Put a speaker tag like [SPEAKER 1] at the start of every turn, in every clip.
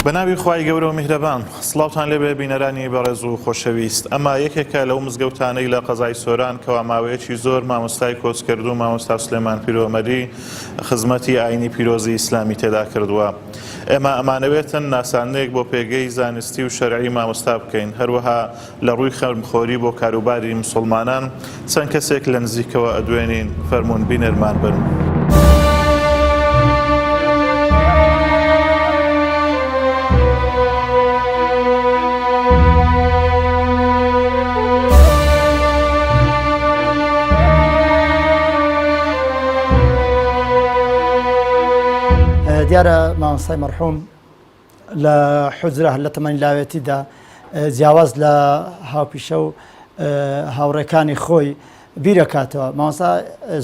[SPEAKER 1] بەناوی خوای گەورە و میهرەبان سڵاوتان لێبێ بینەرانی بەڕێز و خۆشەویست ئەمە یەکێکە لەو مزگەوتانەی لە قەزای سۆران کەوا ماوەیەکی زۆر مامۆستای کۆچکرد و مامۆستا سلێمان پیرۆمەری خزمەتی ئاینی پیرۆزی ئیسلامی تێدا کردووە. ئێمە ئەمانەوێتن ناسانەیەک بۆ پێگەی زانستی و شەرعی مامۆستا بکەین، هەروەها لە ڕووی خەرمخۆری بۆ کاروباری مسلمانان چەند کەسێک لە نزیکەوە ئەدوێنین. فەرموون بینەرمان بن.
[SPEAKER 2] دیارە مامۆستای مەرحوم لە حوجرە لە تەمەنی لاوێتیدا جیاواز لە هاوپیشە و هاوڕێکانی خۆی بیرەکاتەوە. مامۆستا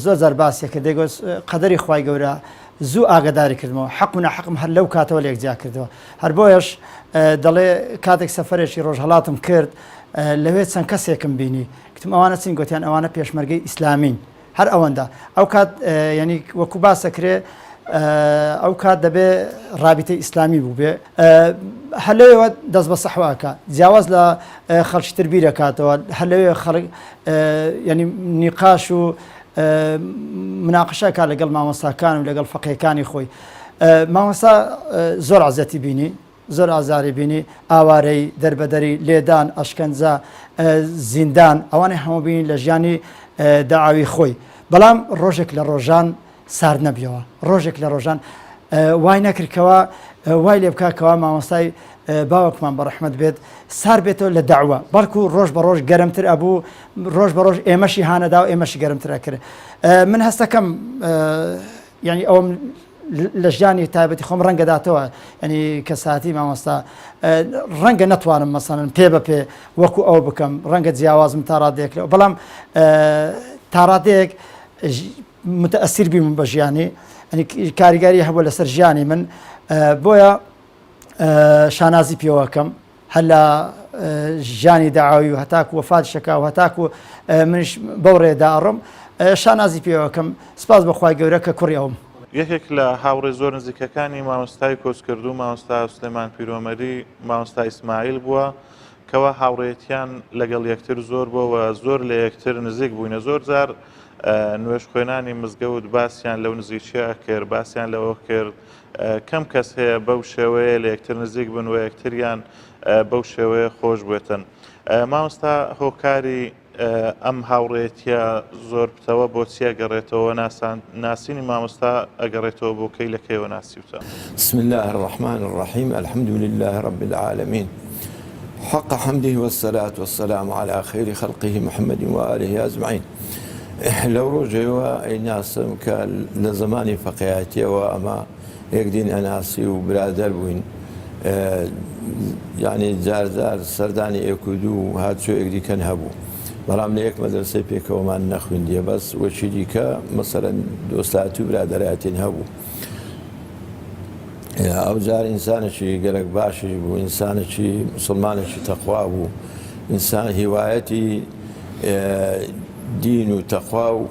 [SPEAKER 2] زۆر جار باسیە کە دەیگوت قەدەری خوای گەورە زوو ئاگاداری کردمەوە، حەق و ناحەقم هەر لەو کاتەوە لێکجیا کردەوە. هەر بۆیەش دەڵێ کاتێک سەفەرێکی ڕۆژهەڵاتم کرد لەوێ چەند کەسێکم بینی کتم ئەوانە چین، گوتیان ئەوانە پێشمەرگەی ئیسلامین. هەر ئەوەندە ئەو کات ینی وەکو باسەکرێ ئەو کات دەبێ ڕابطەی ئیسلامی بوو بێ، هەر لەوێەوە دەست بە سەحواکە جیاواز لە خەڵکی تر بیرەکاتەوە، هەر لەوێ خەڵک ینی نیقاش و مناقشەکە لەگەڵ مامۆستاکان و لەگەڵ فەقیهەکانی خۆی. مامۆستا زۆر عەزەتی بینی، زۆر ئازاری بینی، ئاوارەی دەربەدەری لێدان، ئەشکەنجە، زیندان، ئەوانەی هەموو بینی لە ژیانی داعاوی خۆی. بەڵام ڕۆژێک لە ڕۆژان سار نەبیەوە، ڕۆژێک لە ڕۆژان وای نەکردکەوە وای لێ بکاکەوە مامۆستای باوەکمان بەڕەحمەت بێت سار بێتەوە لە داعوە، بەڵکو ڕۆژ بە ڕۆژ گەرمتر ئەبوو، ڕۆژ بە ڕۆژ ئێمەشی هانەدا و ئێمەشی گەرمترە کرد. من هەستەکەم ینی ئەوم لە ژیانی تایبەتی خۆم ڕەنگەداتەوە، ینی کە ساعتی مامۆستا ڕەنگە نەتوانم مەسەڵەن پێ بە پێ وەکو ئەو بکەم، ڕەنگە جیاوازم تا ڕادەیەک لەوە، بەڵام تا ڕادەیەک متەئەسیر بیم بە ژیانی، کاریگاری هەبوو لەسەر ژیانی من، بۆیە شانازی پێوەکەم هەر لە ژیانی داعاوی و هەتاکو وەفاتی شەکا و هەتاکو منش بەو ڕێدا ئەڕۆم شانازی پێوەکەم. سپاس بەخوای گەورە کە کوڕی ئەوم.
[SPEAKER 1] یەکێک لە هاوڕێ زۆر نزیکەکانی مامۆستای کۆچکرد و مامۆستا سلێمان پیرۆمەری مامۆستا ئیسماعیل بووە کەوا هاوڕێتیان لەگەڵ یەکتر زۆر بووە و زۆر لە یەکتر نزیک بووینە. زۆر جار نوێش خوێنانی مزگەوت باسییان لەو نزیکیە کرد، باسییان لەوە کرد کەم کەس هەیە بەو شێوەیە لە یەکتر نزیک بن و یەکتریان بەو شێوەیە خۆش بێتن. مامۆستا هۆکاری ئەم هاوڕێتیە زۆر پتەوە بۆچی ئەگەڕێتەوە، ناسینی مامۆستا ئەگەڕێتەوە بۆ کەی لە کەیەوە ناسیوتە؟
[SPEAKER 3] بسم الله الرحمن الرحيم الحمد لله رب العالمين حق حمده والصلاة والسلام على خير خلقه محمد وآله أجمعين. لەو ڕۆژەوە ئەیناسم کە لە زمانی فەقیهەتیەوە ئەمە یەکدین ئەناسی و برادەر بووین، یعنی جارجار سەردانی ئێکودوو و هاتچۆ یەکدیکەن هەبوو، بەڵام لە یەک مەدرسەی پێکەوەمان نەخوێندیە، بەس وەچی دیکە مەسەلەن دۆستاتی و برادەرایەتین هەبوو. ئەو جار ئینسانێکی گەلک باشش بوو، ئینسانێکی مسلمانێکی تەقوا بوو، ئینسان هیوایەتی دین و تەخوا و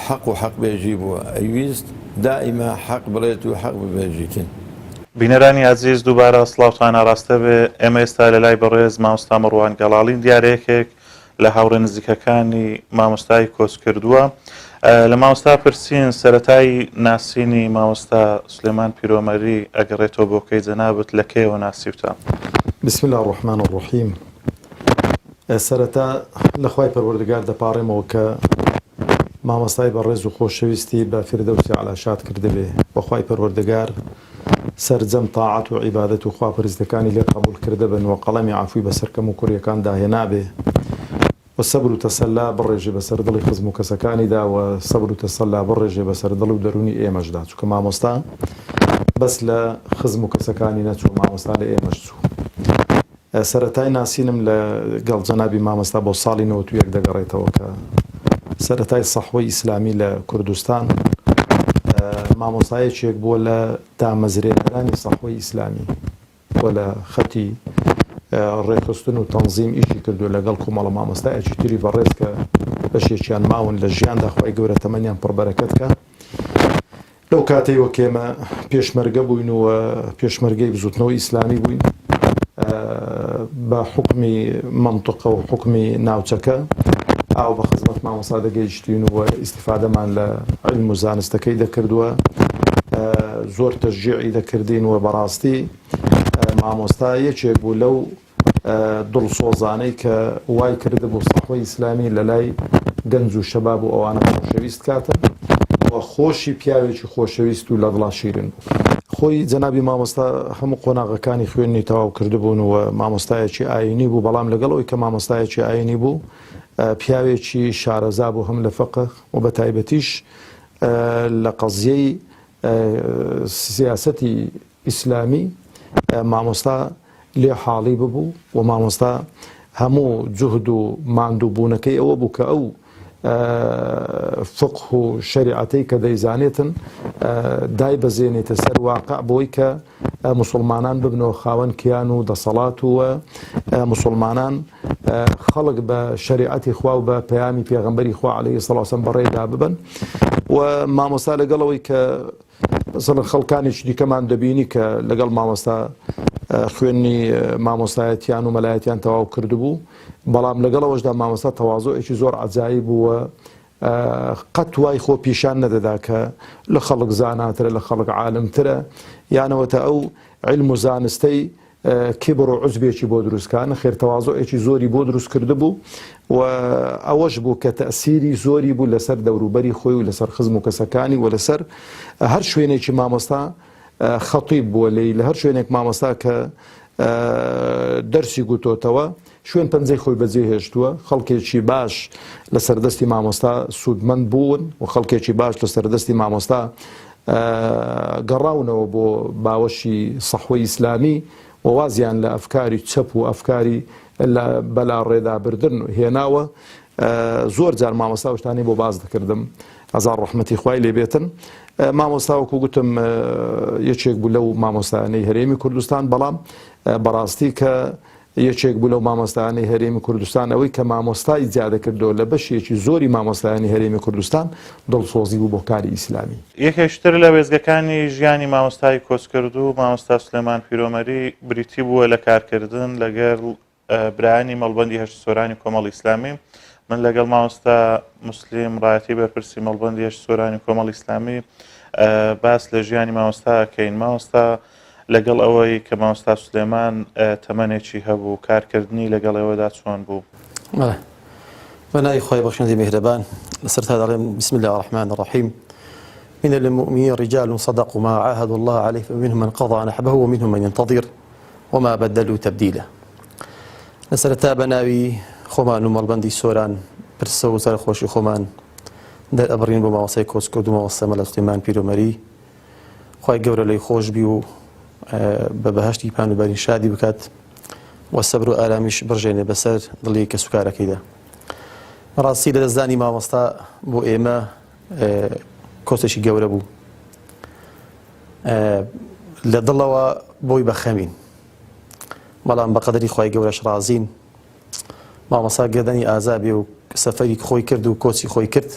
[SPEAKER 3] حەق و حەق بێژی بووە، ئەویست دائیمە حەق بڵێت و حەق ببێژیتن.
[SPEAKER 1] بینەرانی عزیز دووبارە سڵاوتان ئاڕاستە بێ. ئێمە ئێستا لە لای بەڕێز مامۆستا مەڕوان گەڵاڵین، دیارەیەکێک لە هاوڕێ نزیکەکانی مامۆستای کۆچکردووە. لە مامۆستا پرسین سەرەتای ناسینی مامۆستا سلێمان پیرۆمەری ئەگەڕێتەوە بۆ کەی جەنابەت لە کەیەوە ناسیوتە؟
[SPEAKER 4] بسم الله الرحمن الرحیم. سەرەتا لە خوای پەروەردگار دەپاڕێمەوە کە مامۆستای بەڕێز و خۆشەویستی بە فیردەوسی عەلا شاد کرده بێ، بەخوای پەروەردگار سەرجەم تاعەت و عیبادەت و خواپەرستەکانی لێ قبول کرده بن و قەڵەمی عەفوی بەسەرکەم و کوڕیەکان داهێنا بێ و سەبر و تەسەلا بڕێژێ بەسەر دڵی خزم و کەسەکانیدا و سەبر و تەسەلا بڕێژێ بەسەر دڵ و دەرونی ئێمەشدا، چونکە مامۆستا بەس لە خزم و کەسەکانی نەچوو، مامۆستا لە ئێمەش چوو. سەرەتای ناسینم لە گەڵ جەنابی مامۆستا بۆ ساڵی 91 دەگەڕێتەوە کە سەرەتای سەحوەی ئیسلامی لە کوردستان مامۆستایەکێک بووە لە دامەزرێنەرانی سەحوەی ئیسلامی و لە خەتی ڕێخستن و تەنزیم ئیشی کردو لەگەڵ کۆمەڵە مامۆستایەکی تری بەڕێز کە بەشێکیان ماون لە ژیاندا خوای گەورە تەمەنیان پڕبەرەکەت کە لەو کاتەیەوە کێمە پێشمەرگە بووین و پێشمەرگەی بزوتنەوەی ئیسلامی بووین بە حکمی منطقە و حکمی ناوچەکە ئاو بە خزمەت مامۆستا دەگەیشتین و ئیستیفادەمان لە علم و زانستەکەی دەکردووە زۆر تەشجیعی دەکردین و بەڕاستی مامۆستا یەکێک بوو لەو دڵسۆزانەی کە وای کرده بۆ سەحوەی ئیسلامی لە لای گەنج و شەباب و ئەوانە خۆشەویست کاتن و خۆشی پیاوێکی خۆشەویست و لە دڵا شیرن خۆی جەنابی مامۆستا هەموو قۆناغەکانی خوێنی تەواو کردبوون و مامۆستایەکی ئاینی بوو بەڵام لەگەڵ ئەوەی کە مامۆستایەکی ئاینی بوو پیاوێکی شارەزا بوو هەم لە فەقه و بە تایبەتیش لە قەزیەی سیاسەتی ئیسلامی مامۆستا لێ حاڵی ببوو و مامۆستا هەموو جوهد و ماندووبوونەکەی ئەوە بوو کە ئەو فقه و شریعەتەی کە دەیزانێتن دای بەزێنێتە سەر واقع بۆی کە مسلمانان ببنەوە خاوەن کیان و دەسەڵات و مسلمانان خەڵک بە شریعەتی خوا و بە پەیامی پێغەمبەری خوا عەلەیهی سەڵات وسەلام بەڕێدا ببن و مامۆستا لەگەڵەوەی کە مثلا خەڵکانێکی دیکەمان دەبینی کە لەگەڵ مامۆستا خوێنی مامۆستایەتیان و مەلایەتیان تەواو کردبوو بەڵام لەگەڵەوەشدا مامۆستا تەواضوعێکی زۆر عەجایب بووە قەت وای خۆ پیشان نەدەدا کە لە خەڵک زاناترە لە خەڵک عالمترە یانەوەتە ئەو علم و زانستەی کبر و عزبێکی بۆ دروستکان خێر تەواضوعێکی زۆری بۆ دروست کردبوو و ئەوەش بوو کە تەئسیری زۆری بوو لەسەر دەوروبەری خۆی و لەسەر خزم و کەسەکانی و لەسەر هەر شوێنێکی مامۆستا خەتیب بووە لێی لە هەر شوێنێک مامۆستا کە دەرسی گوتۆتەوە شوێن پەنجەی خۆی بەجێ هێشتووە خەڵکێکی باش لە سەردەستی مامۆستا سوودمەند بوون و خەڵکێکی باش لە سەردەستی مامۆستا گەڕاونەوە بۆ باوەشی سەحوەی ئیسلامی و وازیان لە ئەفکاری چەپ و ئەفکاری بەلا ڕێدابردن هێناوە زۆر جار مامۆستا شتانی بۆ باز دەکردم ئەزار ڕەحمەتی خوای لێبێتن مامۆستا وەکو گوتم یەکێک بوو لەو مامۆستایانەی هەرێمی کوردستان بەڵام بەڕاستی کە یەکێک بوو لەو مامۆستایانەی هەرێمی کوردستان ئەوەی کە مامۆستای زیادە کردەوە لە بەشێکی زۆری مامۆستایانی هەرێمی کوردستان دڵسۆزی بوو بۆ کاری ئیسلامی
[SPEAKER 1] یەکێشتر لە وێزگەکانی ژیانی مامۆستای کۆچکردوو مامۆستا سولێمان پیرۆمەری بریتی بووە لە کارکردن لەگەڵ برایانی مەڵبەندی هەشت سۆرانی کۆمەڵی ئیسلامی من لەگەڵ مامۆستا مسلیم ڕایەتی بەرپرسی مەڵبەندی هەشت سۆرانی کۆمەڵی ئیسلامی باس لە ژیانی مامۆستا کەین مامۆستا لەگەڵ ئەوەی کە مامۆستا سولێمان تەمەنێکی هەبوو کارکردنی لەگەڵ ئێوەدا چۆن بوو
[SPEAKER 5] بەناوی خۆی بەخشندی میهرەبان لەسەرتا دەڵێم بسم الله الرحمن الرحیم من المؤمنين رجال صدقوا ما عاهدوا الله عليه فمنهم من قضى نحبه ومنهم من ينتظر وما بدلوا تبديلا لەسەرتا بەناوی خۆمان و مەڵبەندی سۆران پرسە و سەرخۆشی خۆمان دەرئەبڕین بۆ مامۆستای کۆچکردو و مامۆستا مەلا سولێمان پیرۆمەری خوای گەورە لەی خۆش بی و بە بەهەشتی پانوبەری شادی بکات و سەبر و ئارامیش بڕژێنێ بەسەر دڵی کە سوکارەکەیدا ڕاستی لە دەستدانی مامۆستا بۆ ئێمە کۆچێکی گەورە بوو لە دڵەوە بۆی بەخەمین بەڵام بە قەدەری خوای گەورەش ڕازین مامۆستا گەردەنی ئازابێ و سەفەری خۆی کرد و کۆچی خۆی کرد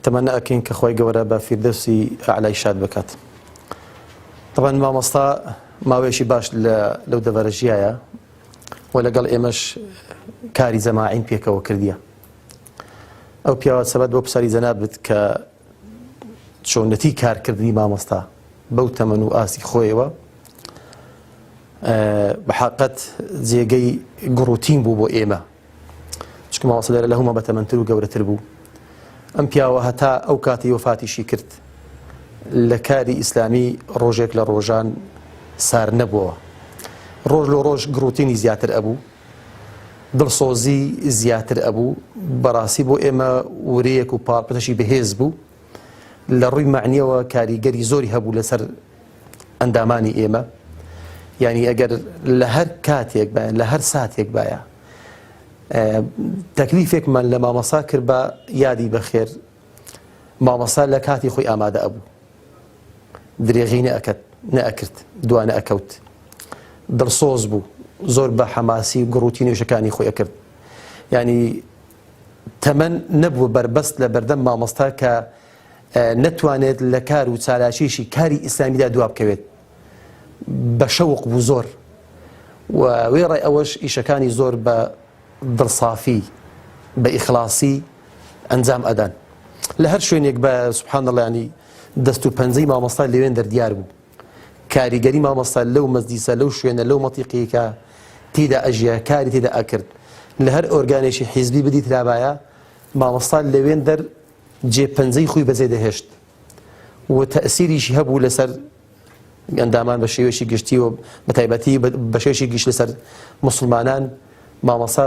[SPEAKER 5] تەمەنە ئەکەین کە خوای گەورە بە فیردەوسی ئەعلای شاد بکات طبعا مامۆستا ماوەیەکی باش لەو دەڤەرە ژیایە و لەگەڵ ئێمەش کاری جەماعین پێکەوە کردیە ئەو پیاوە سەبەت بۆ پسەری جەنابت کە چۆنەتی کارکردنی مامۆستا بەو تەمەن و ئاسی خۆیەوە بەحەقەت جێگەی گڕوتین بوو بۆ ئێمە چکە مامۆستا لێرە لە هەموو بەتەمەنتر و گەورەتر بوو ئەم پیاوە هەتا ئەو کاتی وەفاتیشی کرد لە کاری ئیسلامی ڕۆژێک لە ڕۆژان سار نەبووە ڕۆژ لە ڕۆژ گڕوتینی زیاتر ئەبوو دڵسۆزی زیاتر ئەبوو بەڕاستی بۆ ئێمە ورەیەک و پاڵپەتەشی بەهێز بوو لە ڕووی معنیەوە کاریگەری زۆری هەبوو لەسەر ئەندامانی ئێمە یعنی ئەگەر لە هەر کاتێک بایە لە هەر ساتێک بایە تەکلیفێکمان لە مامۆستا کرد بە یادی بەخێر مامۆستا لە کاتی خۆی ئامادە ئەبوو درێغی نەئەکرد دوانە ئەکەوت دڵسۆز بوو زۆر بە حەماسی و گڕوتی نوێژەکانی خۆی ئەکرد یعنی تەمەن نەبوو بربەست لە بەردەم مامۆستا کە نەتوانێت لە کار و چالاشیشی کاری ئیسلامیدا دواب بکەوێت بە شەوق بوو زۆر و وێڕای ئەوەش ئیشەکانی زۆر بە دڵسافی بە ئیخلاسی ئەنجام ئەدان لە هەر شوێنێک بە سوبحان الله ینی دەست و پەنجەی مامۆستا لەوێن دەردیار بوو کاریگەری مامۆستا لەو مەزدیسە لەو شوێنە لەو مەتیقیکە تێدا ئەژیا کاری تێدا ئەکرد لە هەر ئۆرگانێکی حیزبی بدیت رابایە مامۆستا لەوێن دەر جێپەنجەی خۆی بەجێ دەهێشت و تەئسیریشی هەبوو لەسەر ئەندامان بە شێوەیەکی گشتی و بە تایبەتی بە شێوەیەکی گشت لەسەر موسڵمانان مامۆستا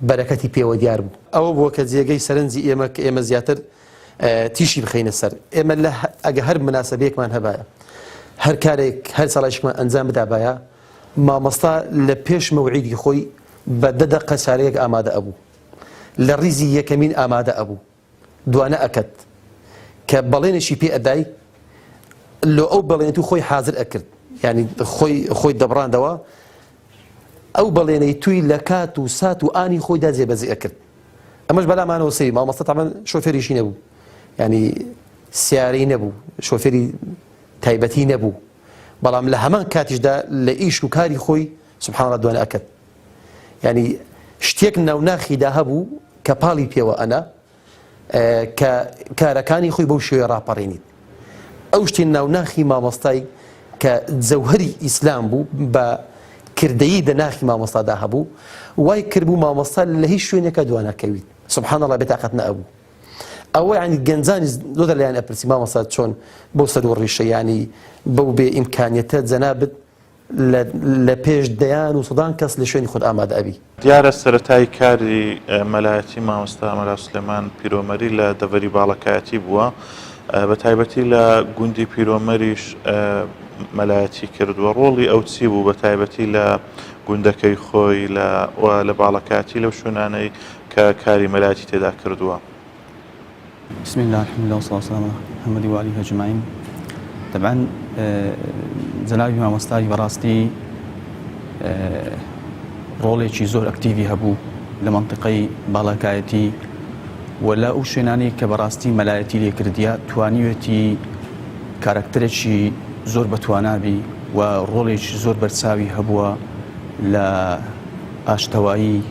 [SPEAKER 5] بەرەکەتی پێوە دیار بوو ئەوە بووە کە جێگەی سەرنجی ئێمە کە ئێمە زیاتر تیشی بخەینە سەر ئێمە لە ئەگە هەر مناسبەیەکمان هەبایە هەر کارێک هەر ساڵایشمان ئەنجام بدابایە مامۆستا لە پێش مەوعیدی خۆی بە 10 دقە چارەیەک ئامادە ئەبوو لە ڕیزی یەکەمین ئامادە ئەبوو دوانە ئەکەت کە بەڵێنێکی پێ ئەدای لۆ ئەو بەڵێنێت و خۆی حازر ئەکرد ینی خۆی دەبڕاندەوە ئەو بەڵێنەی توی لە کات و سات و ئانی خۆیدا جێبەجێ ئەکرد ئەمەش بەلامانەوە سەی مامۆستا تەمەن شۆفێریشی نەبوو ینی سیارەی نەبوو شۆفێری تایبەتی نەبوو بەڵام لە هەمان کاتیشدا لە ئیش و کاری خۆی سوبحان الله دوانە ئەکرد ینی شتێک ناوناخیدا هەبوو کە پاڵی پێوە ئەنا کە کارەکانی خۆی بەو شێوەیە ڕاپەڕێنیت ئەو شتێ ناوناخی مامۆستای کە جەوهەری ئیسلام بوو بە کردەیی دەناخی مامۆستادا هەبوو وای کردبوو مامۆستا لە هیچ شوێنێکە دوانەکەویت سوبحان الله بێتاقەت نەبوو ئەوە ینی گەنجانی زۆر لەلایەن ئەپرسی مامۆستا چۆن بۆ سەد و ڕیشە ینی بەو بێ ئیمکانیەتە جەنابت لە پێش دەیان و سودان کەس لە شوێنی خۆت ئامادە ئەبی
[SPEAKER 1] دیارە سەرەتای کاری مەلایەتی مامۆستا ئەمەرا سولێمان پیرۆمەری لە دەڤەری باڵەکایەتی بووە بە تایبەتی لە گوندی پیرۆمەریش مەلایەتی کردووە ڕۆڵی ئەو چی بوو بە تایبەتی لە گوندەکەی خۆی لە باڵەکاتی لەو شوێنانەی کە کاری مەلایەتی تێدا کردووە
[SPEAKER 6] بسم الله الحمد لله والصلاة والسلام على محمد وآله أجمعين طبعا جنابی مامۆستای بەڕاستی ڕۆڵێکی زۆر ئەکتیڤی هەبوو لە مەنتیقەی باڵەکایەتی و لە ئەو شوێنانەی کە بەڕاستی مەلایەتی لێکردیە توانیوێتی کارکتەرێکی زۆر بەتوانابی و ڕۆڵێکی زۆر بەرچاوی هەبووە لە ئاشتەوایی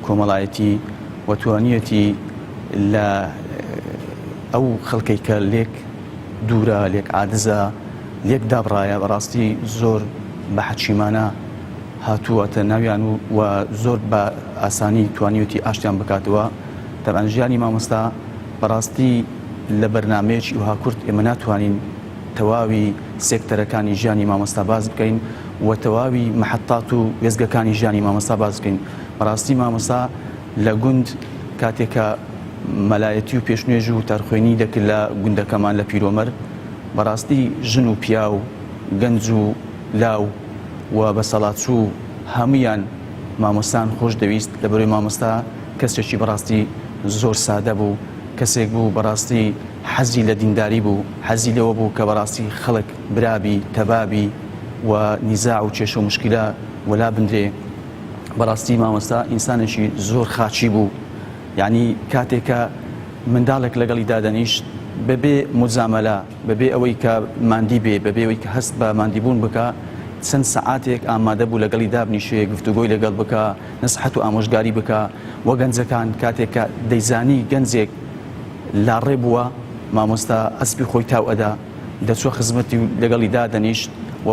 [SPEAKER 6] کۆمەڵایەتی و توانیەتی لە ئەو خەڵکەی کە لێک دوورە لێک عادزە لێک دابڕایە بەڕاستی زۆر بە حەچیمانە هاتووەتە ناویان و زۆر بە ئاسانی توانیوتی ئاشتیان بکاتەوە تەبەن ژیانی مامۆستا بەڕاستی لە بەرنامەیەکی وها کورت ئێمە ناتوانین تەواوی سێکتەرەکانی ژیانی مامۆستا باز بکەین و تەواوی مەحەتات و وێزگەکانی ژیانی مامۆستا باز بکەین بەڕاستی مامۆستا لە گوند کاتێکە مەلایەتی و پێشنوێژ و تارخوێنی دەکرد لە گوندەکەمان لە پیرۆمەر بەڕاستی ژن و پیا و گەنج و لاو و بەسەڵاتچوو هەمویان مامۆستان خۆش دەویست لە بەروی مامۆستا کەسێکی بەڕاستی زۆر سادە بوو کەسێک بوو بەڕاستی حەزی لە دینداری بوو حەزی لەوە بوو کە بەڕاستی خەڵک برابی تەبابی و نیزاع و کێشە و مشکلە وەلا بندرێ بەڕاستی مامۆستا ئینسانێکی زۆر خاچی بوو یعنی کاتێکە منداڵێک لەگەڵی دادەنیشت بەبێ مجامەلە بەبێ ئەوەی کە ماندی بێ بەبێ ئەوەی کە هەست بە ماندیبوون بکە چەند سەعاتێک ئامادە بوو لەگەڵی دابنیشێ گفتوگۆی لەگەڵ بکە نەسحەت و ئامۆژگاری بکە وە گەنجەکان کاتێککە دەیزانی گەنجێک لاڕێ بووە مامۆستا ئەسپی خۆی تاو ئەدا دەچوە خزمەتی و لەگەڵی دادەنیشت و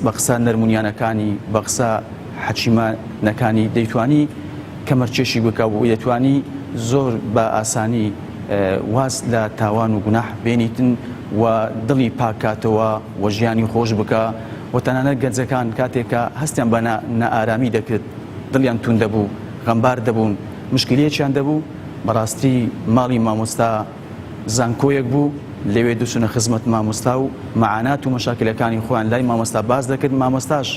[SPEAKER 6] بە قسە نەرمونیانەکانی بە قسە حەچیمانەکانی دەیتوانی کەمەرچێشی بکە و دەتوانی زۆر بە ئاسانی واز لە تاوان و گوناح بێنیتن و دڵی پاکاتەوە و ژیانی خۆش بکە و تەنانەت گەنجەکان کاتێکە هەستیان بە نائارامی دەکرد دڵیان تون دەبوو غەمبار دەبوون مشکلەیەکیان دەبوو بەڕاستی ماڵی مامۆستا زانکۆیەک بوو لەوێ دووچونە خزمەت مامۆستا و مەعانات و مەشاکلەکانی خۆیان لای مامۆستا باز دەکرد مامۆستاش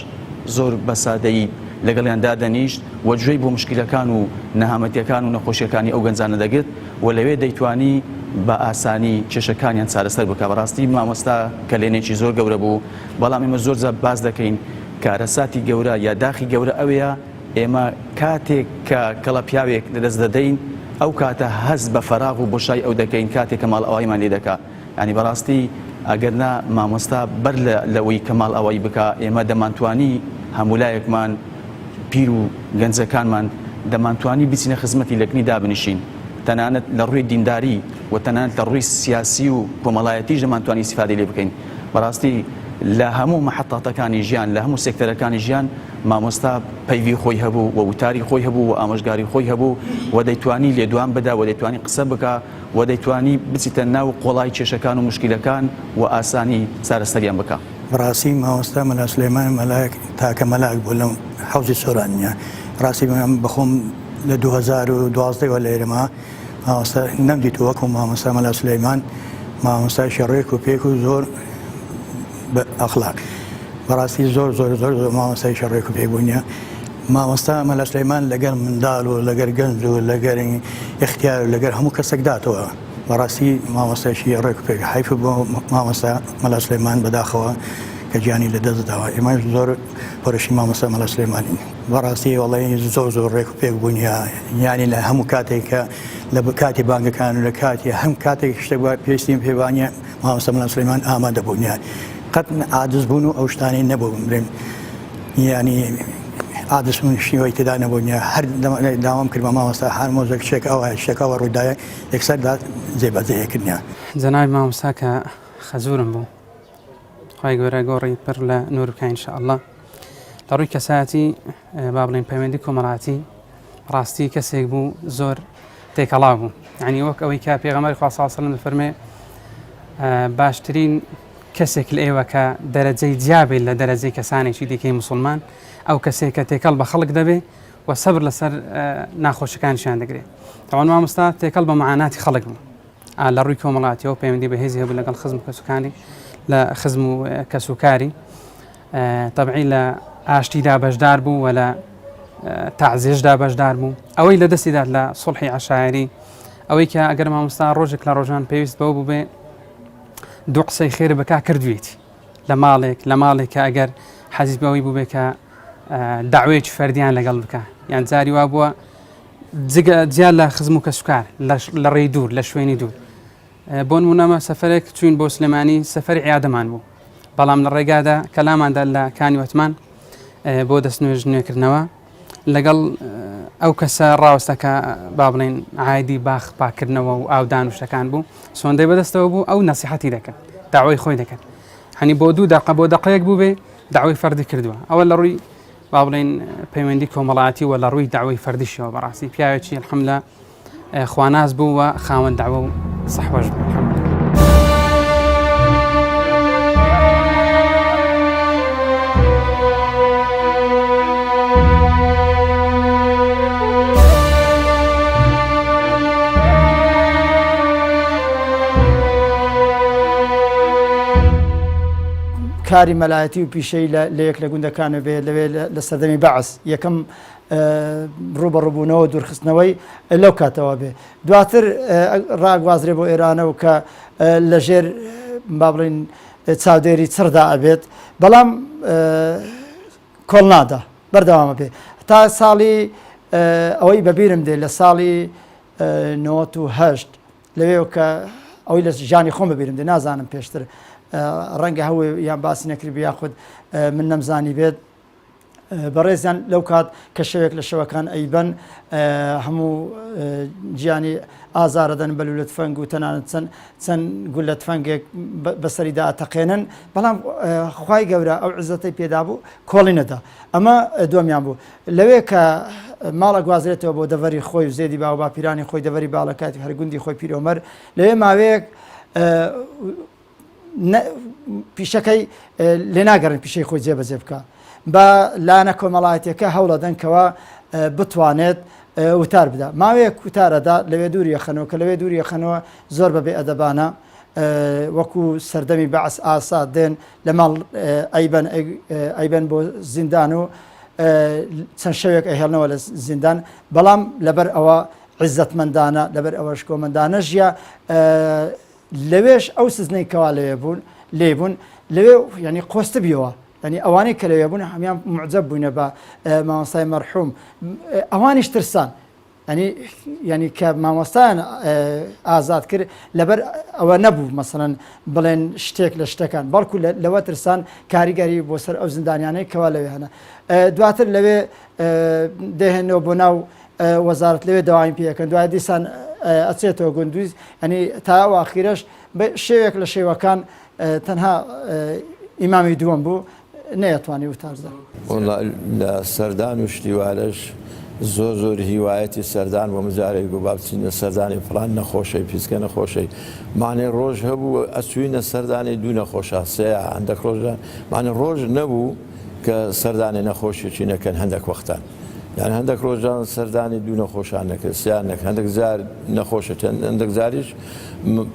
[SPEAKER 6] زۆر بە سادەیی لەگەڵیاندا دەنیشت و گوێی بۆ مشکلەکان و نەهامەتیەکان و نەخۆشیەکانی ئەو گەنجانە دەگرت و لەوێ دەیتوانی بە ئاسانی کێشەکانیان چارەسەر بکە بەڕاستی مامۆستا کەلێنێکی زۆر گەورە بوو بەڵام ئێمە زۆر باز دەکەین کارەساتی گەورە یا داخی گەورە ئەوەیە ئێمە کاتێک کە کەڵە پیاوێک لەدەست دەدەین ئەو کاتە هەست بە فەراغ و بۆشای ئەو دەکەین کاتێک کە ماڵ ئەوایمان لێ دەکا. ینی بەڕاستی ئەگەرنا مامۆستا بەر لەوەی کە ماڵ ئەوەی بکە ئێمە دەمانتوانی هەمولایەکمان پیر و گەنجەکانمان دەمانتوانی بچینە خزمەتی لەکنی دابنیشین، تەنانەت لە ڕووی دینداری و تەنانەت لە ڕووی سیاسی و کۆمەڵایەتیش دەمانتوانی استیفادەی لێ بکەین. بەڕاستی لە هەموو مەحەتاتەکانی ژیان لە هەموو سێکتەرەکانی ژیان مامۆستا پەیوی خۆی هەبوو و وتاری خۆی هەبوو و ئامۆژگاری خۆی هەبوو و دەیتوانی لێدوان بدا و دەیتوانی قسە بکە و دەیتوانی بچیتە ناو قۆڵای کێشەکان و مشکلەکان و ئاسانی چارەسەریان بکە.
[SPEAKER 7] بەڕاستی مامۆستا مەلا سولەیمان مەلایەک تاکە مەلایەک بوو لەم حەوزی سۆرانیە. ڕاستی بەخۆم لە 2012 لە ئێرەما مامۆستا نەمدیت وەکو مامۆستا مەلا سولەیمان، مامۆستای شەڕێک و پێک و زۆر بە ئەخلاق. بەڕاستی زۆر زۆر زۆر زۆر مامۆستای شەڕێک و پێبوونیە. مامۆستا مەلا سولەیمان لەگەر منداڵ و لەگەر گەنج و لەگەر اختیار و لەگەر هەموو کەسێک داتەوە. بەڕاستی مامۆستایشی ڕێک و پێک حیف بۆ مامۆستا مەلا سولەیمان بەداخەوە کە گیانی لە دەستداوە. ئێمە زۆر پۆرشی مامۆستا مەلا سولەیمانی. بەڕاستی وەڵی زۆر زۆر ڕێک و پێک بوونیە، یانی لە هەموو کاتێک کە لە کاتی بانگەکان و لە کاتی هەم کاتێک شتێک پێویستیم پێوانە مامۆستا مەلا سولەیمان ئامادە بوونیە. قەت عاجز بوون و ئەو شتانەی نەبوو بمرێن، ینی عادس من شیوەی تێدا نەبوونیە. هەر داوام کرد بە مامۆستا هەر مۆزێک شتێکەوە ڕووداە یەکسەردا جێبەجێکردنیە.
[SPEAKER 8] جەنابی مامۆستا کە خەزورم بوو، خی گەورە گۆڕی پڕ لە نور بکە ئینشاءالله. لە ڕووی کەسایەتی با بڵێن پەیوەندی کۆمەڵایەتی ڕاستی کەسێک بوو زۆر تێکەڵا بوو، یعنی وەک ئەوەی کە پێغەمبەری خوا صلی الله علیه و سلم دەفەرمێ باشترین کەسێک لە ئێوە کە دەرەجەی جیابێت لە دەرەجەی کەسانێکی دیکەی مسلمان ئەو کەسێک کە تێکەڵ بە خەڵک دەبێ و سەبر لەسەر ناخۆشەکانیشیان دەگرێت. تەواو مامۆستا تێکەڵ بە معاناتی خەڵک بوو لە ڕووی کۆمەڵایەتیەوە پەیوەندی بەهێزی هەبوو لەگەڵ خزم و کەسوکانی لە خزم و کەسوکاری تەبعی لە ئاشتیدا بەشدار بوو و لە تەعزیەشدا بەشدار بوو. ئەوەی لە دەستیدا لە سوڵحی عەشایری ئەوەی کە ئەگەر مامۆستا ڕۆژێک لە ڕۆژان پێویست بەوە بوو بێ دوو قسەی خێر بەکا کردوێتی لە ماڵێک کە ئەگەر حەزیز بەوەی بوو بێ کە داوایەکی فەردیان لەگەڵ بکە، یان جاری وا بووە جیا لە خزم و کەسوکار لە ڕێی دوور لە شوێنی دوور. بۆ نمونەمە سەفەرێک چوین بۆ سلێمانی سەفەری عیادەمان بوو، بەڵام لە ڕێگادا کەلاماندا لە کانی وەتمان بۆ دەستنوێژ نوێکردنەوە لەگەڵ ئەو کەسە ڕاوەستە کە با بڵێن عایدی باخ پاکردنەوە و ئاودان و شتەکان بوو سۆندەی بەدەستەوە بوو ئەو نەسیحەتی دەکرد، داوای خۆی دەکرد. هەنی بۆ دوو دقە بۆ دقەیەک بوو بێ داوای فەردی کردووە. ئەوە لە ڕووی با بڵێن پەیوەندی کۆمەڵایەتی و لە ڕووی داوای فەردیشەوە بەڕاستی پیاوێکی الحەمدوللا خواناز بوو و خاوەن داوە و سەحوەش بوو الحەمدوللا.
[SPEAKER 2] کاری مەلایەتی و پیشەی لە یەک لە گوندەکانە بێ لەوێ لە سەردەمی بەعس یەکەم ڕوبەڕووبوونەوە دوورخستنەوەی لەو کاتەوە بێ. دواتر ڕاگوازرێ بۆ ئێرانەوە کە لە ژێر با بڵێن چاودێری چڕدا ئەبێت، بەڵام کۆڵنادا بەردەوامە بێ تا ساڵی ئەوەی بەبیرم دێ لە ساڵی 98 لەوێ کە ئەوەی لە ژانی خۆم بەبیرم دێ نازانم پێشتر ڕەنگە هەوێ یان باسی نەکردی یاخود من نەمزانی بێت بەڕێزیان لەو کات کە شەوێک لە شەوەکان ئەیبەن هەموو گیانی ئازارەدەن بەلو لە تفەنگ و تەنانەت چەند گول لە تفەنگێک بەسەریدا ئەتەقێنن، بەڵام خوای گەورە ئەو عزەتەی پێدا بوو کۆڵی نەدا. ئەمە دووەمیان بوو لەوێ کە ماڵە گوازرێتەوە بۆ دەڤەری خۆی و زێدی باو باپیرانی خۆی دەڤەری باڵەکاتی هەرگوندی خۆی پیرۆمەر لەوێ ماوەیەک پیشەکەی لێ ناگەڕن پیشەی خۆی جێبەجێ بکە بە لانە کۆمەڵایەتەکە هەوڵەدەن کەوە بتوانێت وتار بدە. ماوەیەک وتارەدا لەوێ دووری یەخەنەوە کە لەوێ دووری یەخەنەوە زۆر بەبێ ئەدەبانە وەکو سەردەمی بەعس ئاسا دێن لە ماڵ ئەیبەن بۆ زیندان و چەند شەوێک ئەهێڵنەوە لە زیندان، بەڵام لەبەر ئەوە عیزەتمەندانە لەبەر ئەوەش کۆمەندانە ژیا لەوێش ئەو سزنەی کەوا لێ بوون لەوێ ینی قۆستە بیەوە، ینی ئەوانەی کە لەوێ بوون هەمیان معجەب بوونە بە مامۆستای مەرحوم، ئەوانیش ترسان ینی کە مامۆستایان ئازاد کرد لەبەر ئەوە نەبوو مەسەڵەن بڵێن شتێک لە شتەکان بەڵکو لەوە ترسان کاریگەری بۆ سەر ئەو زیندانیانەی کەوا لەوێ هەنە دواتر لەوێ دەهێنەوە بۆ ناو وەزارەت لەوێ داوامی پێەکەن دوای دیسان ئەچێتەوە گوندوی ئەنی تا ئاخیرەش شێوێک لە شێوەکان تەنها ئیمامی دووەم بوو نەیەتوانی وتارزە
[SPEAKER 3] لە سەردان و شتیوارش زۆر هیوایەتی سەردان بۆ مجارێک بۆ بابچینە سەردانی فڵان نەخۆشەی پیسکە نەخۆشەی مانێ ڕۆژ هەبوو ئەسوینە سەردانی دوو نەخۆشە سەیە هەندێک ڕۆژە مانە ڕۆژ نەبوو کە سەردانی نەخۆشیی نەکەن هەندێک وەختان یان هەندێک ڕۆژان سەردانی دوو نەخۆشان نەکرد سیان نەکە هەندێک زار نەخۆشە هەندێک زاریش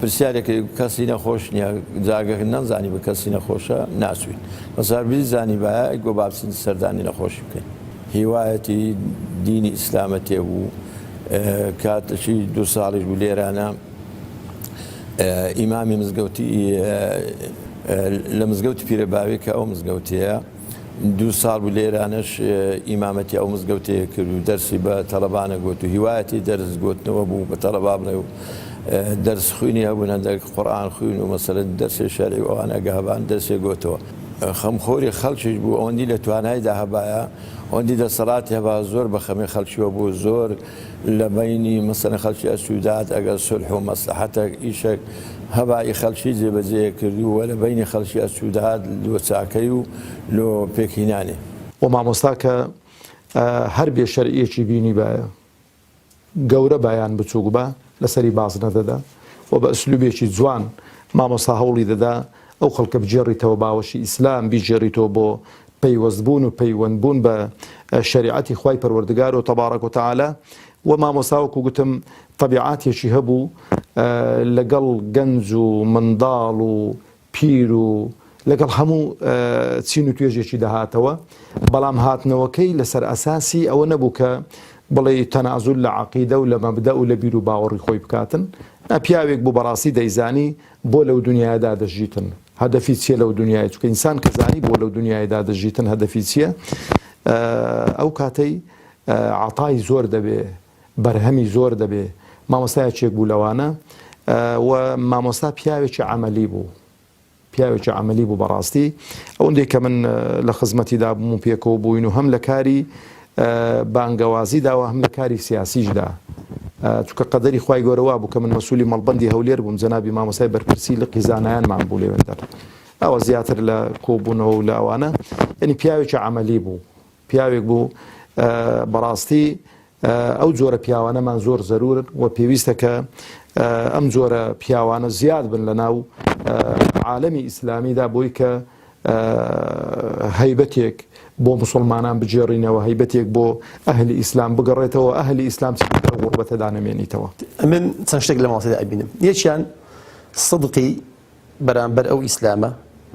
[SPEAKER 3] پرسیارێکی کەسی نەخۆش نییە جاگە نەزانی بە کەسی نەخۆشە ناسوین بەزار بیزانی باە گۆ بابچین سەردانی نەخۆشی بکەین هیوایەتی دینی ئیسلامە تێبوو کاتەی دو ساڵیش بوو لێرانە ئیمامی مزگەوتی لە مزگەوتی پیرەباوی کە ئەو مزگەوتەیە دو ساڵ بوو لێرانش ئیمامەتی ئەو مزگەوتەیە کرد و دەرسی بە تەڵەبانە گوت و هیوایەتی دەرس گوتنەوە بوو بە تەڵەبا بڵێ و دەرس خوێنی هەبوون هەندێک قورئان خوێن و مەسەلەن دەرسی شەرعی و ئەوانە گەهبان دەرسێ گوتەوە خەمخۆری خەڵکیش بوو ئەوەندی لە توانایدا هەبایە ئەوەندی دەسەڵاتی هەبا زۆر بە خەمی خەڵکیوە بوو زۆر لە بینی مەسەلەن خەڵکی ئەسوودات ئەگەر سولح و مەسلحەتێک ئیشێک هەبای خەڵکی جێبەجێ کردووە لە بینی خەڵکی ئەسوودات لۆ چاکەی و لۆ پێکهینانێ
[SPEAKER 4] و مامۆستا کە هەر بێ شەرعیەکی بینی بایە گەورە بایان بچووک بە لەسەری باز نەدەدا و بە ئەسلوبێکی جوان مامۆستا هەوڵی دەدا ئەو خەڵکە بجێڕیتەوە باوەشی ئیسلام بیجێڕیتەوە بۆ پەیوەستبوون و پەیوەندبوون بە شریعەتی خوای پەروەردگار و تەبارەک و تەعالا و مامۆستاوەکو گوتم طبیعاتێکی هەبوو لەگەڵ گەنج و منداڵ و پیر و لەگەڵ هەموو چین و توێژێکی دەهاتەوە بەڵام هاتنەوەکەی لەسەر ئەساسی ئەوە نەبوو کە بڵێ تەنازول لە عەقیدە و لە مەبدە و لە بیر و باوەڕی خۆی بکاتن پیاوێک بوو بەڕاستی دەیزانی بۆ لەو دنیادا دەژیتن هەدەفی چیە لەو دنیای چکە ئینسان کە زانی بۆ لەو دنیایدا دەژیتن هەدەفی چییە ئەو کاتەی عەتای زۆر دەبێ بەرهەمی زۆر دەبێ مامۆستایەکێک بوو لەوانە و مامۆستا پیاوێکی عەمەلی بوو پیاوێکی عەمەلی بوو بەڕاستی ئەوەندێک کە من لە خزمەتیدا بووم و پێکەوە بووین و هەم لە کاری بانگەوازیدا و هەم لە کاری سیاسیشدا چونکە قەدەری خوای گەورەوە بوو کە من مەسوولی مەڵبەندی هەولێر بووم جەنابی مامۆستای بەرپرسی لە قیزانایانمان بوو لێوێندەر ئەوە زیاتر لە کۆبوونەوە و لە ئەوانە یعنی پیاوێکی عەمەلی بوو پیاوێک بوو بەڕاستی ئەو جۆرە پیاوانەمان زۆر زەرورن و پێویستە کە ئەم جۆرە پیاوانە زیاد بن لە ناو عالەمی ئیسلامیدا بۆی کە هەیبەتێک بۆ مسلمانان بجێڕینەوە هەیبەتێک بۆ ئەهلی ئیسلام بگەڕێتەوە ئەهلی ئیسلام غوربەتەدا نەمێنیتەوە
[SPEAKER 5] من چەند شتێک لە ماوەتەدا ئەبینم یەکیان سەدقی بەرامبەر ئەو ئیسلامە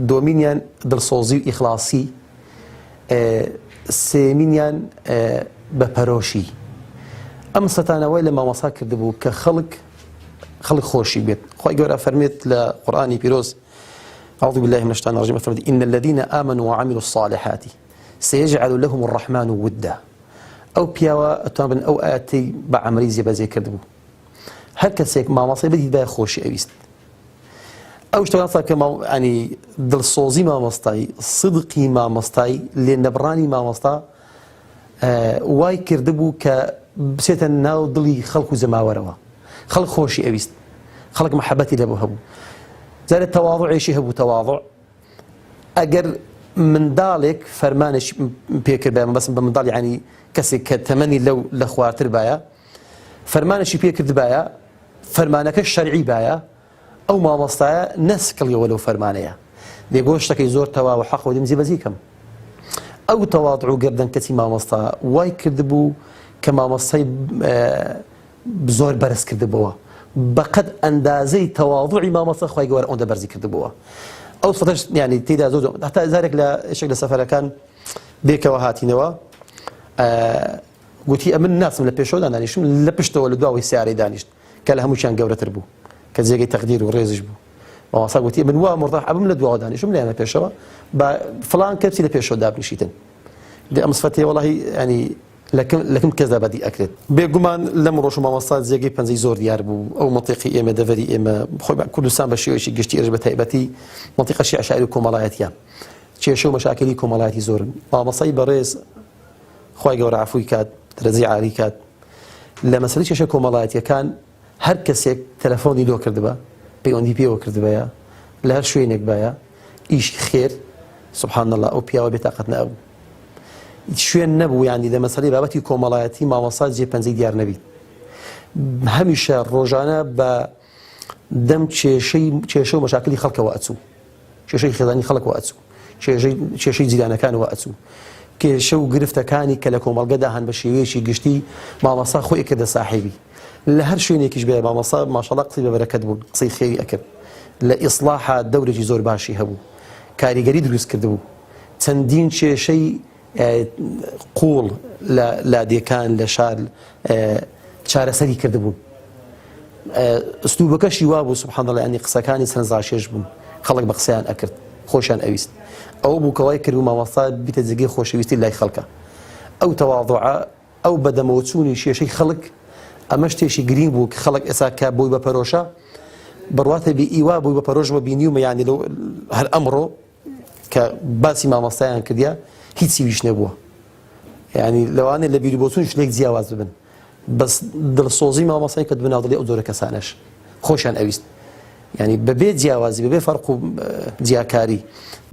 [SPEAKER 5] دومینیان دڵسۆزی و ئیخلاسی سێمینیان بەپەرۆشی ئەم سەتانەوەی لە مامۆستا کردبوو کە خەڵک خۆشی بێت خی گەورە فەرمێت لە قورئانی پیرۆز أعوذ بالله من الشيطان الرجيم إن الذين آمنوا وعملوا الصالحات سيجعل لهم الرحمن ودا أو بيوا أتوان أو آتي بعمري زي كردبو هل كسيك ما مصي بدي بقى خوش أويست أو اشتغل صار كما يعني دلصوزي ما مصطاي صدقي ما مصطاي لنبراني ما مصطا واي كردبو كبسيت الناو ضلي خلق زماوروا خلق خوش أويست خلق محبتي لبو هبو زال التواضع شيء هو تواضع أجر من ذلك فرمانش بيكر بس من ذلك يعني كسي كتمني لو لخواتر بايا فرمانش بيكر بايا فرمانك الشرعي بايا أو ما مصطايا نسكلي ولو فرمانيا ليقولش لك يزور تواضع حق ودي مزي بزيكم أو تواضع جدا كتي ما مصطا واي كذبوا كما مصطي بزور برس كذبوا بقد أندازي تواضعي ما مصطا خوي جوار أندا برزي كذبوا أو صفتش يعني تيدا زوج حتى ذلك لا شكل سفر كان بيك وهاتي نوا قلتي أمن الناس من البيشو دانيش من لبشتو ولا دواوي سعري دانيش كله مشان جورة تربو كزيجي تقدير وريزج بو وصا قلتي من وا مرتاح أبو من الدواء دانيش من أنا بيشوا فلان كبسي البيشو داب نشيتن دي أمصفتي والله يعني لەکەم کەسدا بەدی ئەکرێت بێگومان لەم ڕۆژ مامۆستا جێگەی پەنجەی زۆر دیار بوو ئەو منطقی ئێمە دەڤەری ئێمە خۆی کوردستان بە شێوەیەکی گشتی ئێرش بە تایبەتی منطقەشی عەشائیر و کۆمەڵایەتیان کێشە و مەشاکلی کۆمەڵایەتی زۆرن مامۆستای بەڕێز خی گەورە عەفوی کات دەرەجەی عالی کات لە مەسەلەی کێشە کۆمەڵایەتیەکان هەر کەسێک تەلەفۆنی دۆ کردبە پەیوەندی پێوە کردبەیە لە هەر شوێنێک بایە ئیشی خێر سبحان الله ئەو پیاوە بێتاقەت نەبوو شوێن نەبوو یانی لە مەسەلەی بابەتی کۆمەڵایەتی مامۆستا جێ پەنجەی دیار نەبیت هەمیشە ڕۆژانە بە دەم کێشە و مەشاکلی خەڵکەوە ئەچوو کێشەی خێزانی خەڵکەوە ئەچوو کێشەی جیرانەکانەوە ئەچوو کێشە و گرفتەکانی کە لە کۆمەڵگەدا هەن بە شێوەیەکی گشتی مامۆستا خۆی کردە ساحیبی لە هەر شوێنێکیش بێ مامۆستا ماشەڵڵا قسەی بە بەرەکەت بوو قسەی خێری ئەکرد لە ئیسلاحە دەورێکی زۆر باشی هەبوو کاریگەری دروست کردبوو چەندین کێشەی قوڵ لە لادیەکان لە شار چارەسەری کردبوون ئوسلوبەکەشی وا بوو سبحان الله ینی قسەکانی سەرنجڕاکێش بوون خەڵک بە قسەیان ئەکرد خۆشیان ئەویست ئەوە بوو کەوای کرد و مامۆستا بیتە جێگەی خۆشەویستی لای خەڵکە ئەو تەواضوعە ئەو بەدەمەوەچوونی کێشەی خەڵک ئەمە شتێکی گرنگ بوو کە خەڵک ئێستا کە بۆی بە پەرۆشە بڕواتە بێ ئیوا بووی بە پەرۆژمە بینیومە یانی هەر ئەمڕۆ کە باسی مامۆستایان کردیا هیچی ویش نەبووە ینی لەوانێ لە بیربۆچون شتێک جیاواز ببن بەس دڵسۆزی مامۆستای کە بناو دڵی ئەو جۆرە کەسانەش خۆشیان ئەویست ینی بەبێ جیاوازی بەبێ فەرق و جیاکاری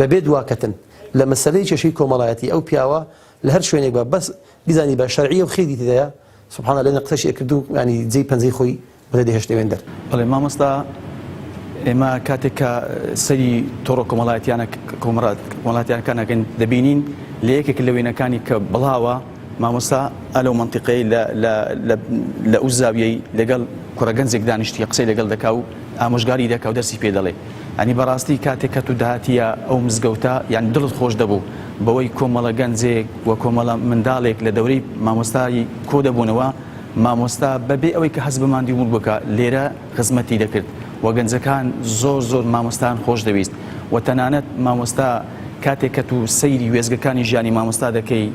[SPEAKER 5] بەبێ دواکەتن لە مەسەلەی کێشەی کۆمەڵایەتی ئەو پیاوە لە هەر شوێنێک بە بەس بیزانی بە شەرعیە و خێری تێدایە سبحان الله لێنە قسەشی کردو ینی جێی پەنجەی خۆی بەدەی هەشتێوێن دەر
[SPEAKER 6] بەڵێ مامۆستا ئێمە کاتێک کە سەری تۆڕە کۆمەڵایەتیانەکان دەبینین لە یەکێک لە وێنەکانی کە بڵاوە مامۆستا ئەلەو منتیقەی لە ئەو زاویەی لەگەڵ کوڕەگەنجێک دانیشتی قسەی لەگەڵ دەکا و ئامۆژگاری دەکا و دەرسی پێ دەڵێ ئەنی بەڕاستی کاتێک کە تو داهاتیە ئەو مزگەوتە یان دڵت خۆش دەبوو بەوەی کۆمەڵە گەنجێک و کۆمەڵە منداڵێک لە دەورەی مامۆستایی کۆ دەبوونەوە مامۆستا بەبێ ئەوەی کە حەز بماندی بوون بکە لێرە خزمەتی دەکرد و گەنجەکان زۆر مامۆستان خۆش دەویست و تەنانەت مامۆستا کاتێک کە تو سەیری وێزگەکانی ژیانی مامۆستا دەکەی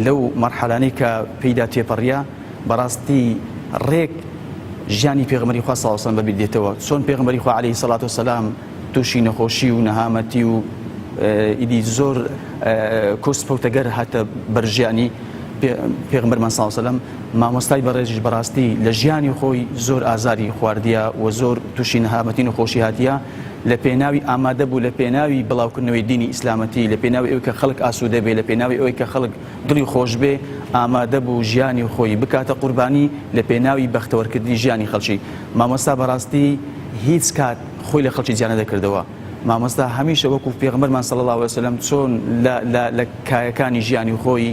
[SPEAKER 6] لەو مەرحەلانەی کە پێیدا تێپەڕیا بەڕاستی ڕێک ژیانی پێغەمبەری خوا صلی الله علیه و سلم بەبیر دێتەوە چۆن پێغەمبەری خوا عەلەیهی سەڵات وسەلام تووشی نەخۆشی و نەهامەتی و ئیدی زۆر کۆسپەوتەگەر هاتە بەرژیانی پێغەمبەرمان صلی الله علیه و سلم مامۆستای بەڕێزیش بەڕاستی لە ژیانی خۆی زۆر ئازاری خواردیە و زۆر تووشی نەهامەتی نەخۆشی هاتیە لە پێناوی ئامادە بوو لە پێناوی بڵاوکردنەوەی دینی ئیسلامەتی لە پێناوی ئەوەی کە خەڵک ئاسوودە بێ لە پێناوی ئەوەی کە خەڵک دڵی خۆش بێ ئامادە بوو ژیانی خۆی بکاتە قوربانی لە پێناوی بەختەوەرکردنی ژیانی خەڵکی مامۆستا بەڕاستی هیچ کات خۆی لە خەڵکی جیانە دەکردەوە مامۆستا هەمیشە وەکو پێغەمبەرمان صلی الله علیه و سلم چۆن لە کایەکانی ژیانی خۆی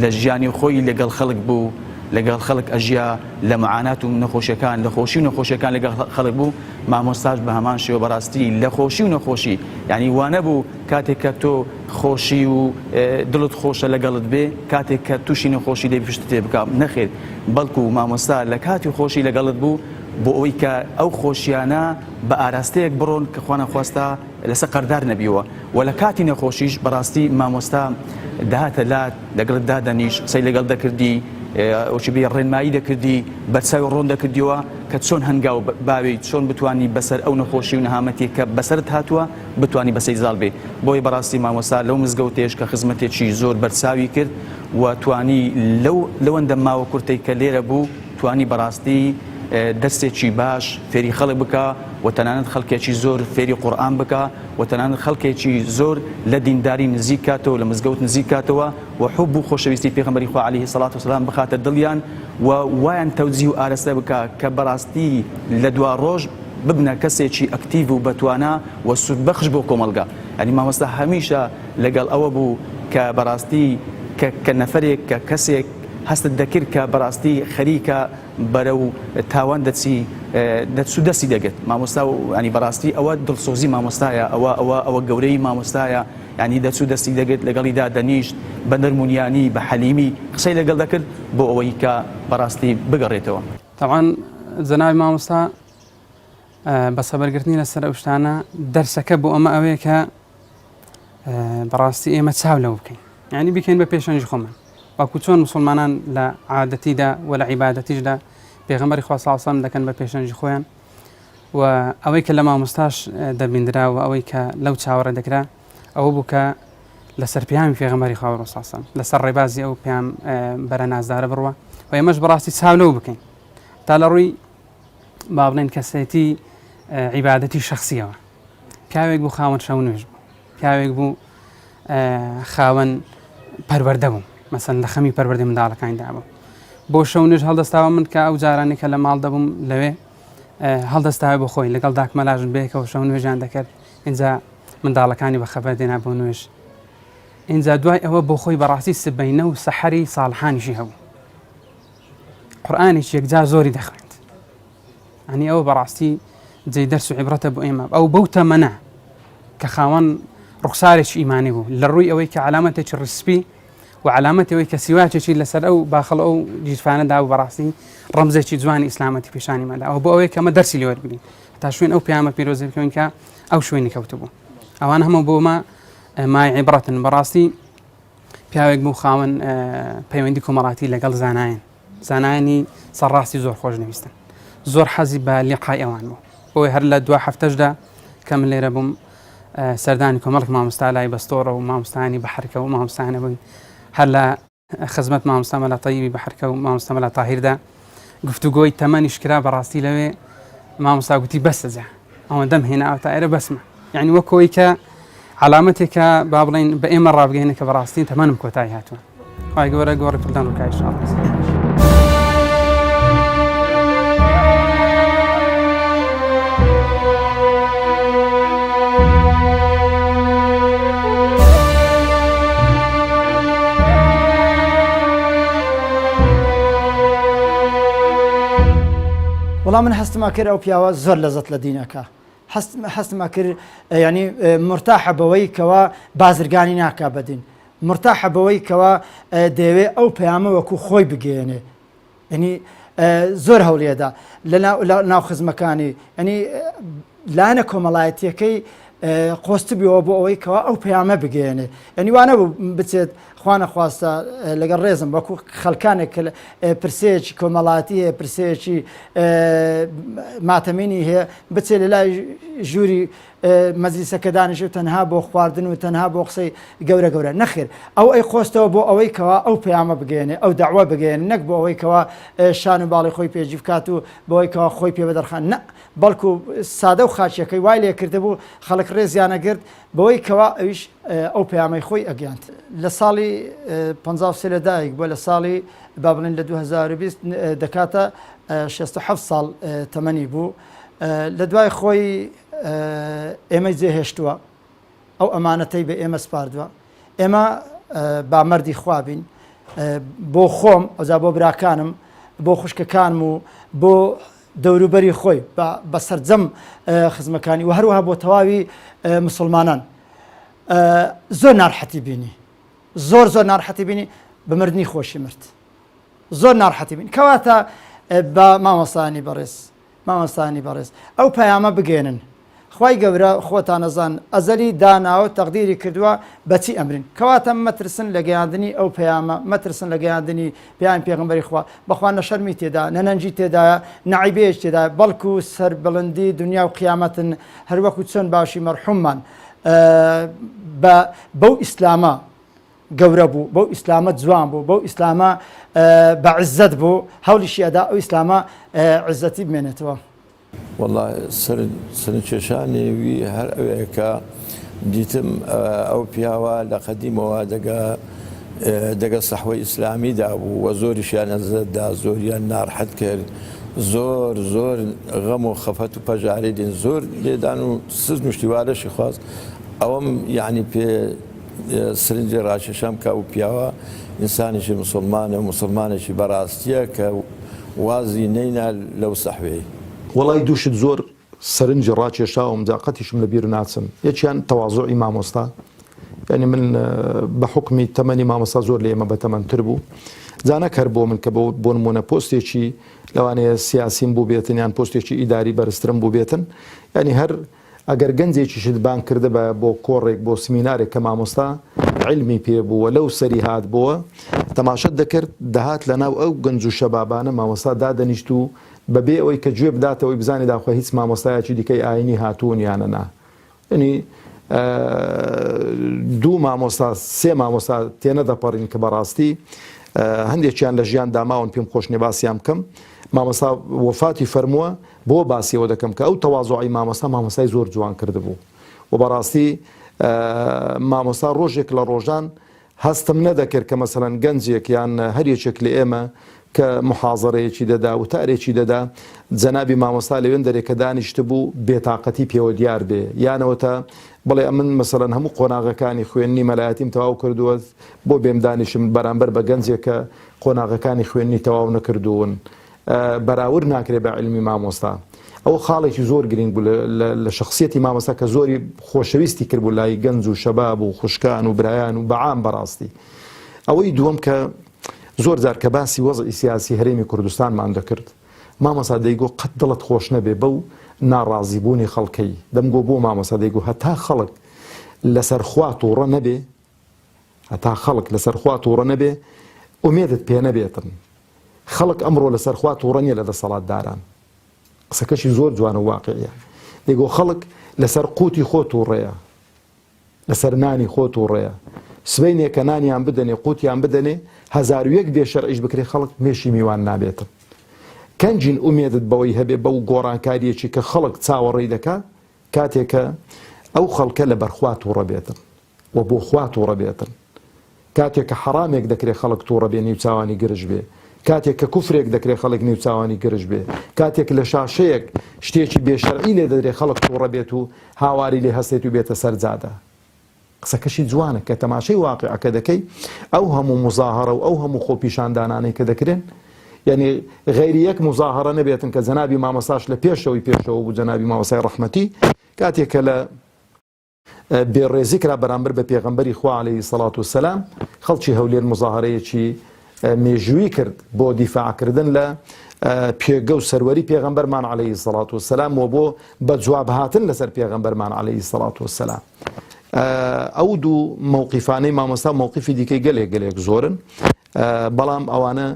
[SPEAKER 6] لە ژیانی خۆی لەگەڵ خەڵک بوو لەگەڵ خەڵک ئەژیا لە معانات و نەخۆشیەکان لە خۆشی و نەخۆشیەکان لەگەڵ خەڵک بوو مامۆستاش بە هەمان شێوە بەڕاستی لە خۆشی و نەخۆشی یعنی وانە بوو کاتێک کە تۆ خۆشی و دڵت خۆشە لەگەڵت بێ کاتێک کە تووشی نەخۆشی دەبی پشت تێ بکە نەخێر بەڵکو مامۆستا لە کاتی خۆشی لەگەڵت بوو بۆ ئەوەی کە ئەو خۆشیانە بە ئاراستەیەک بڕۆن کە خوا نەخواستا لەسەر قەردار نەبیەوە و لە کاتی نەخۆشیش بەڕاستی مامۆستا داهاتە لات لەگەڵت دادەنیش قسەی لەگەڵ دەکردی ئەوچی بێ ڕێنمایی دەکردی بەچاوی ڕۆن دەکردیەوە کە چۆن هەنگاو باوی چۆن بتوانی بەسەر ئەو نەخۆشی و نەهامەتی کە بەسەرت هاتووە بتوانی بەسەی زاڵ بێ بۆی بەڕاستی مامۆستا لەو مزگەوتێش کە خزمەتێکی زۆر بەرچاوی کرد و توانی لەوەندە ماوە کورتەی کە لێرە بوو توانی بەڕاستی دەستێکی باش فێری خەڵک بکە و تەنانەت خەڵکێکی زۆر فێری قورئان بکە و تەنانەت خەڵکێکی زۆر لە دینداری نزیک کاتەوە لە مزگەوت نزیک کاتەوە و حوب و خۆشەویستی پێغەمبەری خوا عەلەیهی سەڵات وسەلام بخاتە دڵیان و وایان تەوجیه و ئارەستە بکە کە بەڕاستی لە دوا ڕۆژ ببنە کەسێکی ئەکتیڤ و بەتوانە و سودبەخش بۆ کۆمەڵگا ینی مامۆستا هەمیشە لەگەڵ ئەوە بوو کە بەڕاستی کە نەفەرێک کە کەسێک هەستت دەکرد کە بەڕاستی خەریکە بەرە و تاوان دەچوو دەستی دەگرت مامۆستا و ینی بەڕاستی ئەوە دڵسۆزی مامۆستایە ئەوە گەورەی مامۆستایە ینی دەچوو دەستی دەگرت لەگەڵیدا دەنیشت بە نەرمونیانی بە حەلیمی قسەی لەگەڵ دەکرد بۆ ئەوەی کە بەڕاستی بگەڕێتەوە
[SPEAKER 8] طبعا جەنابی مامۆستا بە سەبەرگرتنی لەسەر ئەو شتانە دەرسەکە بۆ ئەمە ئەوەیە کە بەڕاستی ئێمە چاو لەو بکەین ینی بکەین بە پێشەنج خۆمان و وەکو چۆن مسلمانان لە عادەتیدا و لە عیبادەتیشدا پێغەمبەری خوا صلی الله علیه و سلم دەکەن بە پێشەنگی خۆیان و ئەوەی کە لە مامۆستاش دەبیندرا و ئەوەی کە لەو چاوەڕێ دەکرا ئەوە بوو کە لەسەر پیامی پێغەمبەری خوا صلی الله علیه و سلم لەسەر ڕێبازی ئەو پیام بەرە نازدارە بڕوە و ئێمەش بەڕاستی چاو لەو بکەین تا لە ڕووی با بڵێن کەسێتی عیبادەتی شخصیەوە پیاوێک بوو خاوەن شەو نوێژ بوو پیاوێک بوو خاوەن پەروەردە بوو مەسەن لە خەمی پەروەردەی منداڵەکانیدا بوو بۆ شەو نوێژ هەڵدەستاوە من کە ئەو جارانی کە لە ماڵ دەبووم لەوێ هەڵدەستاوە بۆ خۆی لەگەڵ داکمەلاژن بێکەوە شەو نوێژیان دەکرد اینجا منداڵەکانی بە خەبەر دێنا بۆ نوێژ اینجا دوای ئەوە بۆ خۆی بەڕاستی سبەینە و سەحەری ساڵحانیشی هەبوو قورئانێکی یەکجار زۆری دەخوێند ئەنی ئەوە بەڕاستی جێی دەرس و عیبرەتە بۆ ئێمە ئەو بەو تەمەنە کە خاوەن ڕوخسارێکی ئیمانی بوو لە ڕووی ئەوەی کە علامەتێکی ڕسپی و علامەتەوەی کە سیواچێکی لەسەر ئەو باخەڵ ئەو جیرفانەدا و بەڕاستی ڕەمزێکی جوانی ئیسلامەتی پیشانی مەدا ئەو بۆ ئەوەی کە ئەمە دەرسی لێ وەربگرین تا شوێن ئەو پیامە پیرۆزی بکەین کە ئەو شوێنی کەوتبوو ئەوان هەموو بۆمە مای عیبرەتن بەڕاستی پیاوێک بوو خاوەن پەیوەندی کۆمەڵاتی لەگەڵ زانایانی سەرڕاستی زۆر خۆش نوویستن زۆر حەزی بە لیقای ئەوان بوو بۆی هەر لە دو هەفتەشدا کە من لێرە بووم سەردانی کۆمەڵک مامۆستا لای بەستۆڕە و مامۆستانی بەحرکە و مامۆستانە بووین هەر لە خزمەت مامۆستا مەلا تەیبی بەحرکە و مامۆستا مەلا تاهیردا گفتوگۆی تەمەنیش کرا بەڕاستی لەوێ مامۆستا گوتی بەسە جا ئەوە دەم هێنا تا ئێرە بەسمە یعنی وەکەوەی کە علامەتێکە با بڵێن بە ئێمە ڕابگەینە کە بەڕاستی تەمەنم کۆتایی هاتووە خی گەورە گۆڕی پردان و کایش
[SPEAKER 2] وەڵام من هەستما کرد ئەو پیاوە زۆر لەزەت لە دینەکە هەستما کرد ینی مرتاحە بەوەی کەوا بازرگانی ناکا بەدین مرتاحە بەوەی کەوا دەیەوێ ئەو پەیامە وەکو خۆی بگەێنێ ینی زۆر هەوڵێدا لە ناو خزمەکانی ینی لایەنە کۆمەڵایەتیەکەی قۆستبیەوە بۆ ئەوەی کەوا ئەو پەیامە بگەێنێ ینی وانە بوو بچێت خوانە خواستە لەگەڵ ڕێزم وەکو خەڵکانێک پرسەیەکی کۆمەڵاتی هەیە پرسەیەکی ماتەمینی هەیە بچێت لە لای ژووری مەجلیسەکە دانیشت و تەنها بۆ خواردن و تەنها بۆ قسەی گەورە گەورە نەخێر ئەو ئەی خۆستەوە بۆ ئەوەی کەوا ئەو پەیامە بگەێنێ ئەو داوا بگەێن نەک بۆ ئەوەی کەوا شان و باڵی خۆی پێجی بکات و بۆەوەی کەوا خۆی پێ بەدەرخان نە بەڵکو سادە و خاچیەکەی وای لێ کرده بوو خەڵک ڕێزیانەگرت بەوەی کەوا ئەویش ئەو پەیامەی خۆی ئەگەیاند لە ساڵی 53 لەدایک بۆ لە ساڵی با بڵێن لە 2020 دەکاتە 67 ساڵ تەمەنی بوو لە دوای خۆی ئێمەی جێهێشتووە ئەو ئەمانەتەی بە ئێمە سپاردووە ئێمە با مەردی خوابین بۆ خۆم ئەوجا بۆ براکانم بۆ خوشکەکانم و بۆ دەوروبەری خۆی بە سەرجەم خزمەکانی و هەروەها بۆ تەواوی مسلمانان زۆر ناڕحەتی بینی زۆر ناڕحەتی بینی بە مردنی خۆشی مرد زۆر ناڕحەتی بینی کەواتە بە مامۆستانی بەڕێز ئەو پەیامە بگێنن خی گەورە خۆتان نەزان ئەزەلی داناوە تەقدیری کردووە بەچی ئەمرین کەواتە مەترسن لە گەیاندنی ئەو پەیامە مەترسن لە گەیاندنی پێیان پێغەمبەری خوا بەخوا نەشەرمی تێدا نەنەنجی تێدایە نەعیبەیەک تێدا بەڵکو سەر بڵندی دنیا و قیامەتن هەروەکو چۆن باشی مەرحوممان بەو ئیسلامە گەورە بوو بەو ئیسلامە جوان بوو بەو ئیسلامە بە عزت بوو هەولیشی ئەدا ئەو ئیسلامە عزەتی بمێنێتەوە
[SPEAKER 3] والله سەرنجکێشانی وی هەر ئەوەیەکە دیتم ئەو پیاوە لە قەدیمەوە دەگە سەحوەی ئیسلامیدا بوو و زۆریشیان ئەزەتدا زۆریان ناڕحەت کرد زۆر غەم و خەفەت و پەژارێدین زۆر لێدان و سزم و شتیوارەشی خواست ئەوەم یعنی پێ سرنجی ڕاکێشام کە ئەو پیاوە ئینسانێکی مسلمانە و مسلمانێکی بەڕاستیە کە وازی نەینا لەو سەحوەی
[SPEAKER 4] وڵی دووشت زۆر سەرنجی ڕاکێشاوم جاقەتیشم لە بیر ناچم یەکیان تەواضوعی مامۆستا ینی من بە حکمی تەمەنی مامۆستا زۆر لە ئێمە بەتەمەنتر بوو جانەک هەر بۆ من کە بۆ نمونە پۆستێکی لەوانەیە سیاسیم بوو بێتن یان پۆستێکی ئیداری بەرزترم بوو بێتن ینی هەر ئەگەر گەنجێکیشت بان کردە بە بۆ کۆڕێک بۆ سمینارێک کە مامۆستا علمی پێبووە لەو سەری هات بووە تەماشەت دەکرد دەهات لە ناو ئەو گەنج و شەبابانە مامۆستا دادەنیشت و بەبێ ئەوەی کە گوێ بداتەوەی بزانێ داخوا هیچ مامۆستایەکی دیکەی ئاینی هاتوون یانە نا. ینی دوو مامۆستا سێ مامۆستا تێنە دەپەڕین کە بەڕاستی هەندێکیان لە ژیان داماون پێم خۆشنێ باسییان بکەم. مامۆستا وەفاتی فەرمووە بۆ باسیەوە دەکەم کە ئەو تەواضوعی مامۆستای زۆر جوان کردبوو و بەڕاستی مامۆستا ڕۆژێک لە ڕۆژان هەستم نەدەکرد کە مەسەڵەن گەنجێک یان هەریەکێک لە ئێمە کە محازەرەیەکی دەدا و تارێکی دەدا جەنابی مامۆستا لەوێن دەرێکە دانیشت بوو بێتاقەتی پێوە دیار بێ یانەوەتە بڵێ من مەسەڵەن هەموو قۆناغەکانی خوێنی مەلایەتیم تەواو کردووە بۆ بێم دانیشم بەرامبەر بە گەنجێکە قۆناغەکانی خوێنی تەواو نەکردوون بەراورد ناکرێت بە علمی مامۆستا. ئەو خاڵێکی زۆر گرنگ بوو لە شخصیەتی مامۆستا کە زۆری خۆشەویستی کرد بوو لای گەنج و شەباب و خوشکان و برایان و بەعام بەڕاستی. ئەوەی دووەم کە زۆر جار کە باسی وەزعی سیاسی هەرێمی کوردستانمان دەکرد مامۆستا دەیگۆ قەت دڵت خۆش نەبێ بەو ناڕازیبوونی خەڵکەی دەمگۆ بۆ مامۆستا دەیگۆ هەتا خەڵک لەسەر خوا تووڕە نەبێ هەتا خەڵک لەسەر خوا تووڕە نەبێ ئومێدت پێ نەبێتن. خەڵک ئەمڕۆ لەسەر خوا تووڕە نیە لە دەسەڵاتداران. قسەکەشی زۆر جوان و واقعیە. دەیگۆ خەڵک لەسەر قوتی خۆ تووڕەیە لەسەر نانی خۆ تووڕەیە سبەینێ کە نانیان بدەنێ قوتیان بدەنێ 1001 بێ شەرعیش بکرێ خەڵک مێشی میوان نابێتن. کەنجین ئومێدت بەوەی هەبێ بەو گۆڕانکاریەکی کە خەڵک چاوەڕێی دەکات کاتێکە ئەو خەڵکە لە بەرخوا تووڕە بێتن و بۆ خوا تووڕە بێتن. کاتێککە حرامێک دەکرێت خەڵک تووڕە بێ نیوچاوانی گرژ بێ کاتێک کە کوفرێک دەکرێت خەڵک نیوچاوانی گرژ بێ کاتێک لە شاشەیەک شتێکی بێشەرعی لێ دەدرێت خەڵک تووڕە بێت و هاواری لێ هەستێت و بێتە سەرجادە. قسەکەشی جوانە کە تەماشای واقعەکە دەکەی ئەو هەموو مزاهرە و ئەو هەموو خۆپیشاندانانەی کە دەکرێن یعنی غیری یەک مزاهرە نەبێتن کە جەنابی مامۆستاش لە پێشەوەی بوو جەنابی مامۆستای ڕەحمەتی کاتێککە لە بێڕێزی کرا بەرامبەر بە پێغەمبەری خوا عەلەیهی سەڵات وسەلام خەڵکی هەولێر مزاهرەیەکی مێژووی کرد بۆ دیفاعکردن لە پێگە و سەروەری پێغەمبەرمان عەلەیهی سەڵات وسەلام و بۆ بە جواب هاتن لەسەر پێغەمبەرمان عەلەیهی سەڵات وسەلام. ئەو دوو مووقیفانەی مامۆستا مووقیفی دیکەی گەلێک زۆرن بەڵام ئەوانە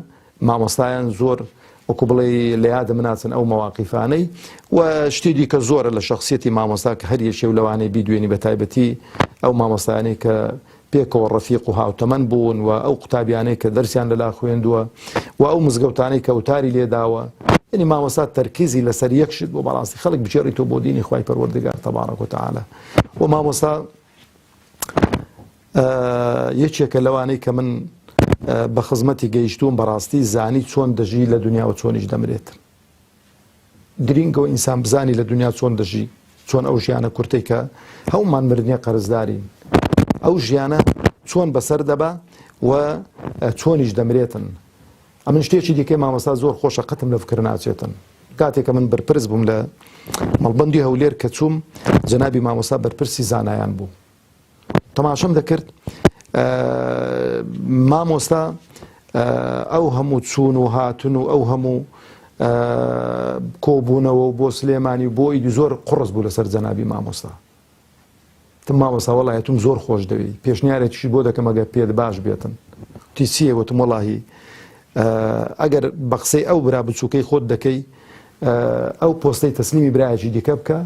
[SPEAKER 4] مامۆستایان زۆر وەکو بڵێ لە یادە مناچن ئەو مەواقیفانەی و شتی دیکە زۆرە لە شخصیەتی مامۆستا کە هەر یەکێ و لەوانەی بیدوێنی بە تایبەتی ئەو مامۆستایانەی کە پێکەوە ڕەفیق و هاوتەمەن بوون و ئەو قوتابیانەی کە دەرسیان لەلا خوێندووە و ئەو مزگەوتانەی کە وتاری لێداوە ینی مامۆستا تەرکیزی لەسەر یەکشت بۆ بەڕاستی خەڵک بچێڕیتەوە بۆ دینی خوای پەروەردگار تەبارەک و تەعالا و مامۆستا یەکێکە لەوانەی کە من بە خزمەتی گەیشتوم بەڕاستی زانی چۆن دەژی لە دنیا و چۆنیش دەمرێت. گرینگەوە ئینسان بزانی لە دنیا چۆن دەژی چۆن ئەو ژیانە کورتەی کە هەمومان مردنیە قەرزدارین ئەو ژیانە چۆن بەسەر دەبا و چۆنیش دەمرێتن. ئەمن شتێکی دیکەی مامۆستا زۆر خۆشە قەتم لە فکر ناچێتن. کاتێککە من بەرپرس بووم لە مەڵبەندی هەولێر کە چووم جەنابی مامۆستا بەرپرسی زانایان بوو تەماشەم دەکرد مامۆستا ئەو هەموو چوون و هاتون و ئەو هەموو کۆبوونەوە و بۆ سلێمانی بۆ ئیدی زۆر قڕس بوو لەسەر جەنابی مامۆستا. مامۆستا وەڵایەتم زۆر خۆش دەوی پێشنیارێکیشی بۆ دەکەم ئەگەر پێت باش بێتن تیسیە وتم وەڵاهی ئەگەر بە قسەی ئەو برا بچووکەی خۆت دەکەی ئەو پۆستەی تەسلیمی برایەکی دیکە بکە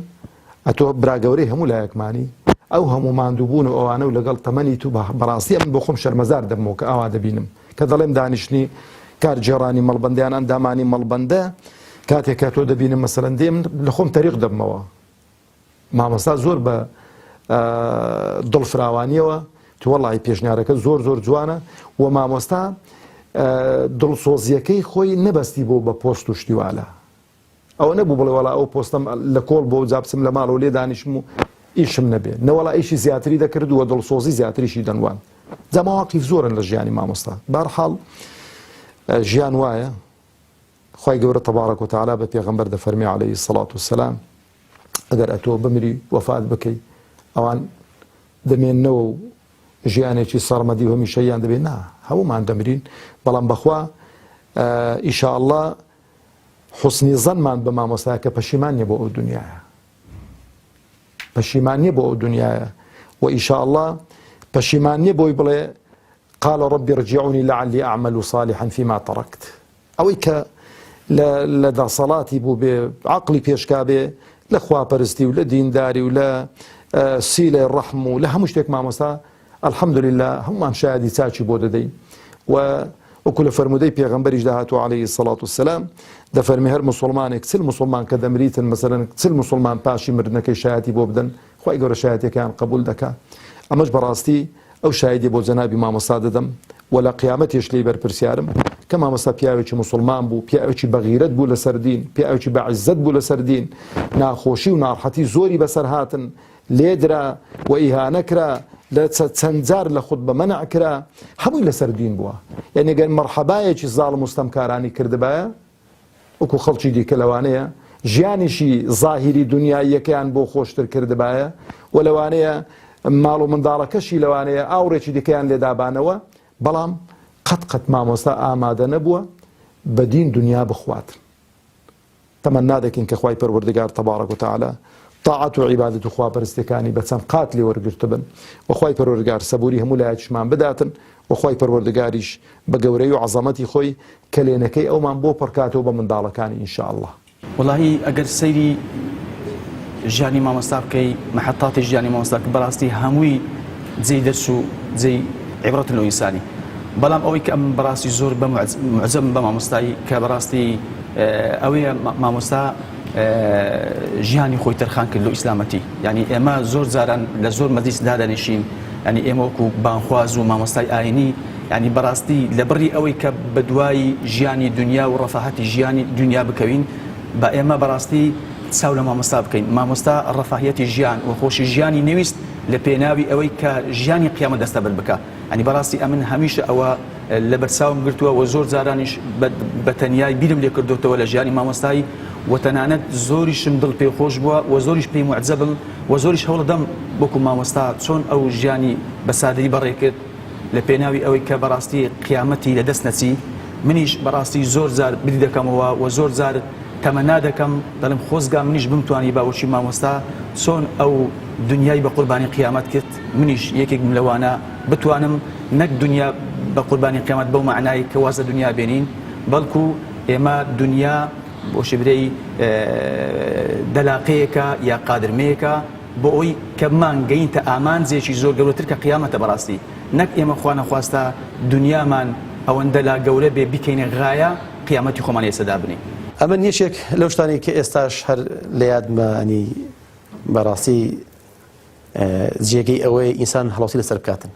[SPEAKER 4] ئەتۆ براگەورەی هەموو لایەکمانی ئەو هەموو ماندووبوون و ئەوانە و لەگەڵ تەمەنی تو بەڕاستی من بۆ خۆم شەرمەزار دەبمەوە کە ئاوا دەبینم کە دەڵێم دانیشتنی کارجێڕانی مەڵبەندیان ئەندامانی مەڵبەندە کاتێک تۆ دەبینم مەسەلەن دێم لە خۆم تەریق دەبمەوە. مامۆستا زۆر بە دڵفراوانیەوە تو وەڵی پێشنیارەکە زۆر جوانە و مامۆستا دڵسۆزیەکەی خۆی نەبەستی بۆ بە پۆست و شتیوالە ئەوە نەبوو بڵێ وەڵا ئەو پۆستەم لە کۆڵ بۆ جابسم لە ماڵەوە لێ دانیشم و ئیشم نەبێ نەوەڵا ئیشی زیاتری دەکرد و دڵسۆزی زیاتریشی دەنوان. جەماوەقیف زۆرن لە ژیانی مامۆستا. بەرحاڵ ژیان وایە خوای گەورە تەبارەک و تەعالا بە پێغەمبەر دەفەرمێ عەلەیهی سەڵات وسەلام ئەگەر ئەتۆ بمری وەفات بکەی ئەوان دەمێننەوە و ژیانێکی سەرمەدی و هەمیشەییان دەبێت نا هەموومان دەمرین بەڵام بەخوا ئیشاءالله حوسنی زەنمان بە مامۆستایە کە پەشیمان نیە بۆ ئەو دنیایە پەشیمان نیە بۆ ئەو دنیایە و ئیشاءالله پەشیمان نیە بۆی بڵێ قال رب ارجعوني لعلي أعمل صالحا فيما تركت أو لدى صلاتي بو بعقلي بيشكابي لخوا برستي ولا دين داري ولا سيلة الرحم ولا همشتك مع مسا الحمد لله هم مشاهدي تاچي بوددي وكل فرمودي بيغمبر اجدهاته عليه الصلاة والسلام ده فرمي هر مسلمان كسل مسلمان كدمريت مثلا كسل مسلمان باشي مردنك شهادتي بوبدن خواهي قرأ شهادتي كان قبول دكا أماش براستي أو شهادي بو زنابي ما مصاددم ولا قيامتي يشلي برسيارم كما مسا بياوشي مسلمان بو بياوشي بغيرت بو لسردين بياوشي بعزت بو لسردين ناخوشي ونارحتي زوري بسرهاتن ليدرا وإهانكرا لا تنزار لخطبة منع كرا هموي لسردين بوا يعني قال مرحبا يجي الظالم مستمكاراني كردبايا وكو خلشي دي كلوانيا جياني شي ظاهري دنيايا كان بو خوشتر كردبايا ولوانيا مالو من داركشي لوانيا اوريشي دي كان لدابانوا بلام قد ما مسا آماده نبوا بدين دنيا بخوات تمنى ذلك إنك خواي پروردگار تبارك وتعالى طاعة وعبادة خوا برستكاني بتسم قاتلي ورقرتبن وخواي پروردگار سبوري همو لا يشمان بداتن وخواي پروردگاريش بقوري وعظمتي خوي كلينكي او من بو بركاتو بمن دالكاني ان شاء الله.
[SPEAKER 6] والله اگر سيري جاني ما مستابكي محطات جاني ما مستابك براستي هموي زي درسو زي عبرة الإنساني بلام اوي كم براستي زور بمعزم بما مستاي كبراستي اوي ما مستا جیانی خۆی تەرخان کرد لە ئیسلامەتی یعنی ئێمە زۆر جاران لە زۆر مەجلیس دادەنیشین یعنی ئێمە وەکو بانخواز و مامۆستای ئاینی یعنی بەڕاستی لە بڕی ئەوەی کە بە دوای ژیانی دنیا و ڕەفاهەتی ژیانی دنیا بکەوین بە ئێمە بەڕاستی چاو لە مامۆستا بکەین مامۆستا ڕەفاهەتی ژیان و خۆشی ژیانی نویست لە پێناوی ئەوەی کە ژیانی قیامەت دەستەبەر بکە یعنی بەڕاستی ئەمن هەمیشە ئەوە لە بەرچاوم گرتووە و زۆر جارانیش بە تەنیای بیرم لێ کردوتەوە لە ژیانی مامۆستایی وتەنانەت زۆریشم دڵ پێی خۆش بووە و زۆریش پێی معجەبم و زۆریش هەوڵدەم بۆکو مامۆستا چۆن ئەو ژیانی بە سادەیی بەڕێکرد لە پێناوی ئەوەی کە بەڕاستی قیامەتی لە دەست نەچی منیش بەڕاستی زۆر جار بری دەکەمەوە و زۆر جار تەمەنا دەکەم دەڵێم خۆزگا منیش بمتوانی باوەشی مامۆستا چۆن ئەو دنیای بە قوربانی قیامەت کرد منیش یەکێکم لەوانە بتوانم نەک دنیا بە قوربانی قیامەت بەو معنای کە وازە دنیا بێنین بەڵکو ئێمە دنیا بۆ شێبرەی دەلاقەیەکە یا قادرمەیەکە بۆ ئەوی کە مانگەینتە ئامانجێکی زۆر گەورەتر کە قیامەتە بەڕاستی نەک ئێمە خوا نەخواستە دنیامان ئەوەندە لا گەورە بێ بیکەینە غایە قیامەتی خۆمان ێسەدا بنین
[SPEAKER 5] ئەمە یەکێک لەو شتانی کە ئێستاش هەر لە یادمانی بەڕاستی جێگەی ئەوەی ئینسان هەڵاوتی لەسەر بکاتن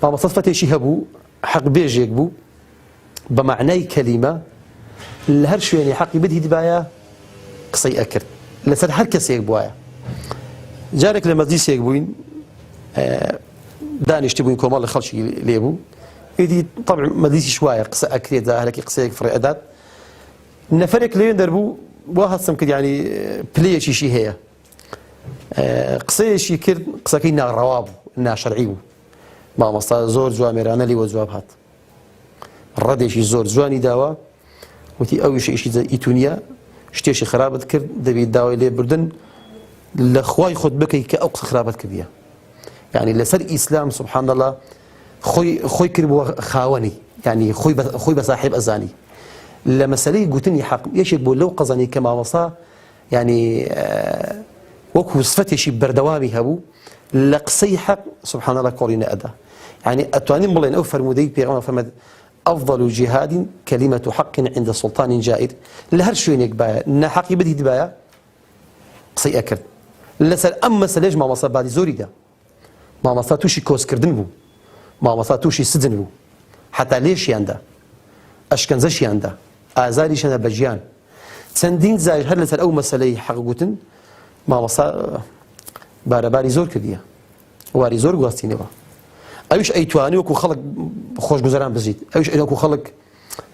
[SPEAKER 5] مامۆستا فەتێکی هەبوو حەق بێژێک بوو بە معنای کەلیمە لە هەر شوێنی حەقی بدهید باە قسەی ئەکرد لەسەر هەر کەسێک بواە جارێک لە مەجلیسێک بووین دانیشتی بووین کۆمەڵ لە خەڵکی لێبوو ئیدی طبع مەجلیسیش وایە قسە ئەکرێت هەرێکی قسەیەک فڕێدات نەفرێک لەوێن دەربوو وا هەستم کرد ینی پلەیەکیشی هەیە قسەیەکی کرد قسەکەی ناڕەوا بوو ناشەرعی بوو مامۆستا زۆر جوامێرانە لیوە جواب هات ڕەدێکی زۆر جوانی داوە وتی ئەویش ئیشی ئیتونیە شتێکی خراپت کرد دەبێت داوای لێبردن لە خوای خۆت بکەی کە ئەو قسە خراپت کردیە یعنی لەسەر ئیسلام سبحان الله خۆی کرد بووە خاوەنی یعنی خۆی بە صاحب ئەزانی لە مەسەلەی گوتنی حەق یەکێک بۆ لەو قەزانی کە مامۆستا یعنی وەکو سفەتێکی بەردەوامی هەبوو لە قسەی حەق سبحان الله کۆڵی نەئەدا یعنی ئەتوانین بڵێن ئەو فەرمودەی پێغەمبەر فەرمێت أفضل جهاد كلمة حق عند سلطان جائر لهر شوينك بايا نحقي بديد بايا قصي أكرد لسر أما سلاج ما مصاب بعد زوري دا ما مصاب توشي كوس كردن بو ما مصاب توشي سدن بو حتى ليش ياندا أشكنزش ياندا آزاريش أنا بجيان سندين زاج هل لسر أو مسألة حق قوتن ما مصاب بارباري زور كرديا واري زور قواستيني با ئەوش ئەیتوانی وەکو خەڵک خۆش گوزەران بزیت ئەوش وەکو خەڵک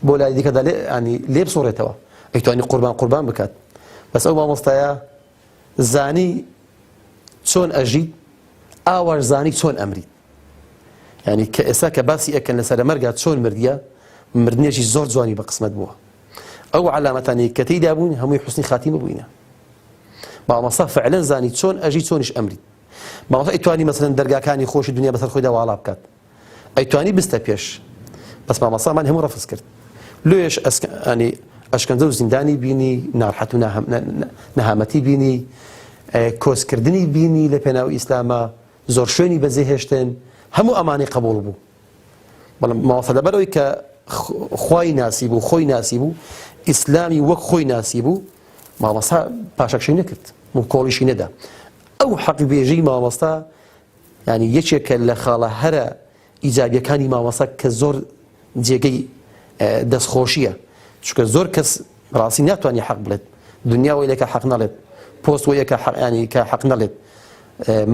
[SPEAKER 5] بۆ لای دیکەدا ینی لێ بسۆڕێتەوە ئەیتوانی قوربان بکات بەس ئەو مامۆستایە زانی چۆن ئەژیت ئاوەش زانی چۆن ئەمریت ینی کە ئێستا کە باسی ئەکەن لەسەر مەرگا چۆن مردیە مردنێکی زۆر جوانی بە قسمەت بووە ئەو علامەتانی کە تێیدا بوون هەمووی حوسنی خاتیمە بووینە مامۆستا فعلەن زانی چۆن ئەژی چۆنیش ئەمریت مامۆستا ئەیتوانی مەسەلەن دەرگاکانی خۆشی دنیا بەسەر خۆیدا واڵا بکات ئەیتوانی بستە پێش بەس مامەسامان هەموو ڕەفز کرد لێش ئەنی ئەشکەنجە و زیندانی بینی ناڕحەت و نەهامەتی بینی کۆسکردنی بینی لە پێناو ئیسلامە زۆر شوێنی بەجێهێشتن هەموو ئەمانی قبول بوو بەڵام ماوەسە لەبەرەوەی کە خوای ناسی بوو خۆی ناسی بوو ئیسلامی وەک خۆی ناسی بوو مامەستا پاشەکشەی نەکرد و کۆڵیشی نەدا ئەو حەقبێژی مامەستا ینی یەکێکە لە خاڵە هەرە ئیجابیەکانی مامەستا کە زۆر جێگەی دەستخۆشیە چونکە زۆر کەس ڕاستی ناتوانانی حەق بڵێت دنیا وەی لەکە حەق نەڵێت پۆست وەیەکە ینی کە حەق نەڵێت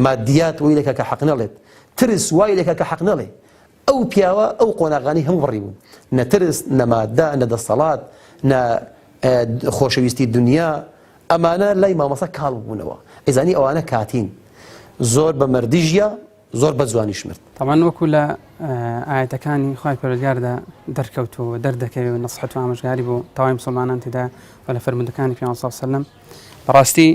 [SPEAKER 5] مادیات وەی لەکە کە حەق نەڵێت ترس وای لەکە کە حەق نەڵێ ئەو پیاوە ئەو قۆناغانی هەموو بڕی بوو نەترس نەمادە نەدەسەڵات نە خۆشەویستی دنیا ئەمانە لای مامەسە کاڵ بوونەوە ئەیزانی ئەوانە کاتین زۆر بە مەردیژە زۆر بە جوانیش مرد
[SPEAKER 8] تەمان وەکو لە ئاەتەکانی خوای پەروەردگاردا دەرکەوتووە دەردەکەوێت نەسحەت و ئامۆژگاری بۆ تەواوی مسلمانان تێدا و لە فەرموودەکانی پێغەمبەر صلی الله علیه و سلم بەڕاستی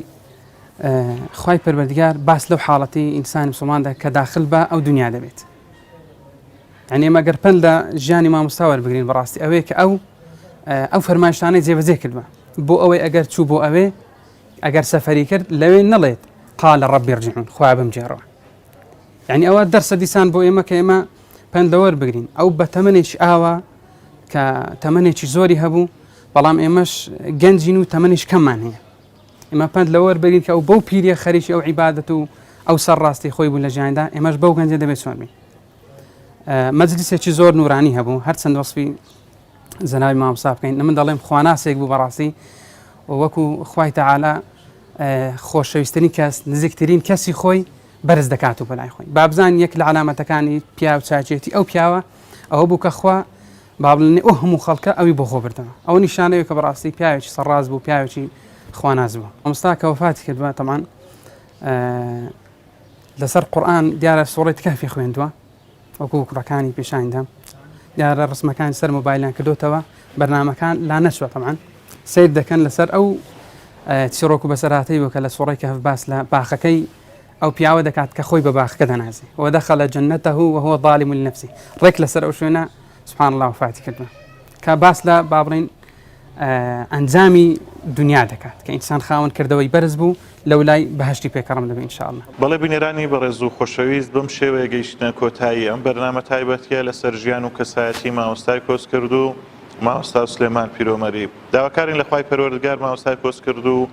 [SPEAKER 8] خوای پەروەردگار باس لەو حاڵەتی ئینسانی مسلماندا کە داخل بە ئەو دنیا دەبێت یعنی ئێمە گەر پند لە ژیانی مامۆستا وەربگرین بەڕاستی ئەوەیە کە ئەو فەرمایشتانەی جێبەجێ کردووە بۆ ئەوەی ئەگەر چوو بۆ ئەوێ ئەگەر سەفەری کرد لەوێ نەڵێت قال ربي ارجعون خوا بمجێڕەوە یعنی ئەوە دەرسە دیسان بۆ ئێمە کە ئێمە پند لە وەربگرین ئەو بە تەمەنێکی ئاوە کە تەمەنێکی زۆری هەبوو بەڵام ئێمەش گەنجین و تەمەنیش کەممان هەیە ئێمە پند لە وەربگرین کە ئەو بەو پیرە خەریکی ئەو عیبادەت و ئەو سەرڕاستی خۆی بوو لە ژیاندا ئێمەش بەو گەنجە دەبێت چۆن بین مەجلیسێکی زۆر نورانی هەبوو هەرچەند وەسفی زەناوی مامۆستا بکەین من دەڵێم خواناسێک بوو بەڕاستی وەکو خوای تەعالا خۆشەویستترین کەس نزیکترین کەسی خۆی بەرز دەکات و بەلای خۆی بابزان یەک لە علامەتەکانی پیا و چاچێتی ئەو پیاوە ئەوە بوو کە خوا با بڵێنێ ئەو هەموو خەڵکە ئەوی بۆ خۆ بردەوە ئەو نیشانەیە کە بەڕاستی پیاوێکی سەرڕاست بوو پیاوێکی خواناز بوو مامۆستا کە وەفاتی کردووە تەمان لەسەر قورئان دیارە سوڕەی کەهفی خوێندووە وەکو کوڕەکانی پێشانیدا دیارە ڕسمەکانی سەر مۆبایلیان کردوتەوە بەرنامەکان لا نەچوە تەمان سیر دەکەن لەسەر ئەو چیرۆک و بەسەرهاتەی بوو کە لە سوڕەی کەهف باس لە باخەکەی ئەو پیاوە دەکات کە خۆی بە باخەکە دەنازێ وەدەخەلە جەنەتەه وهو ظالم لنفسه ڕێک لەسەر ئەو شوێنە سبحان الله وفاتی کردووە کە باس لە با بڵێن ئەنجامی دنیا دەکات کە ئینسان خاوەن کردەوەی بەرز بوو لەو لای بەهشتی پێکەڕم دەبێت ئینشاءالله
[SPEAKER 1] بەڵێ بینێرانی بەڕێز و خۆشەویست بەم شێوەیە گەیشتنە کۆتایی ئەم بەرنامە تایبەتیە لەسەر ژیان و کەسایەتی مامۆستای کۆس کرد و مامۆستا سلێمان پیرۆمەری داواکارین لە خوای پەروەردگار مامۆستای کۆس کرد و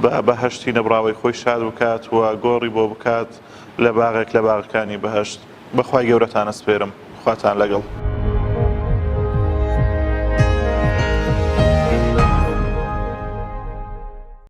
[SPEAKER 1] بە بەهشتی نەبراوەی خۆی شاد بکات و گۆڕی بۆ بکات لە باغێک لە باغەکانی بەهشت بەخوای گەورەتان ئەسپێرم خواتان لەگەڵ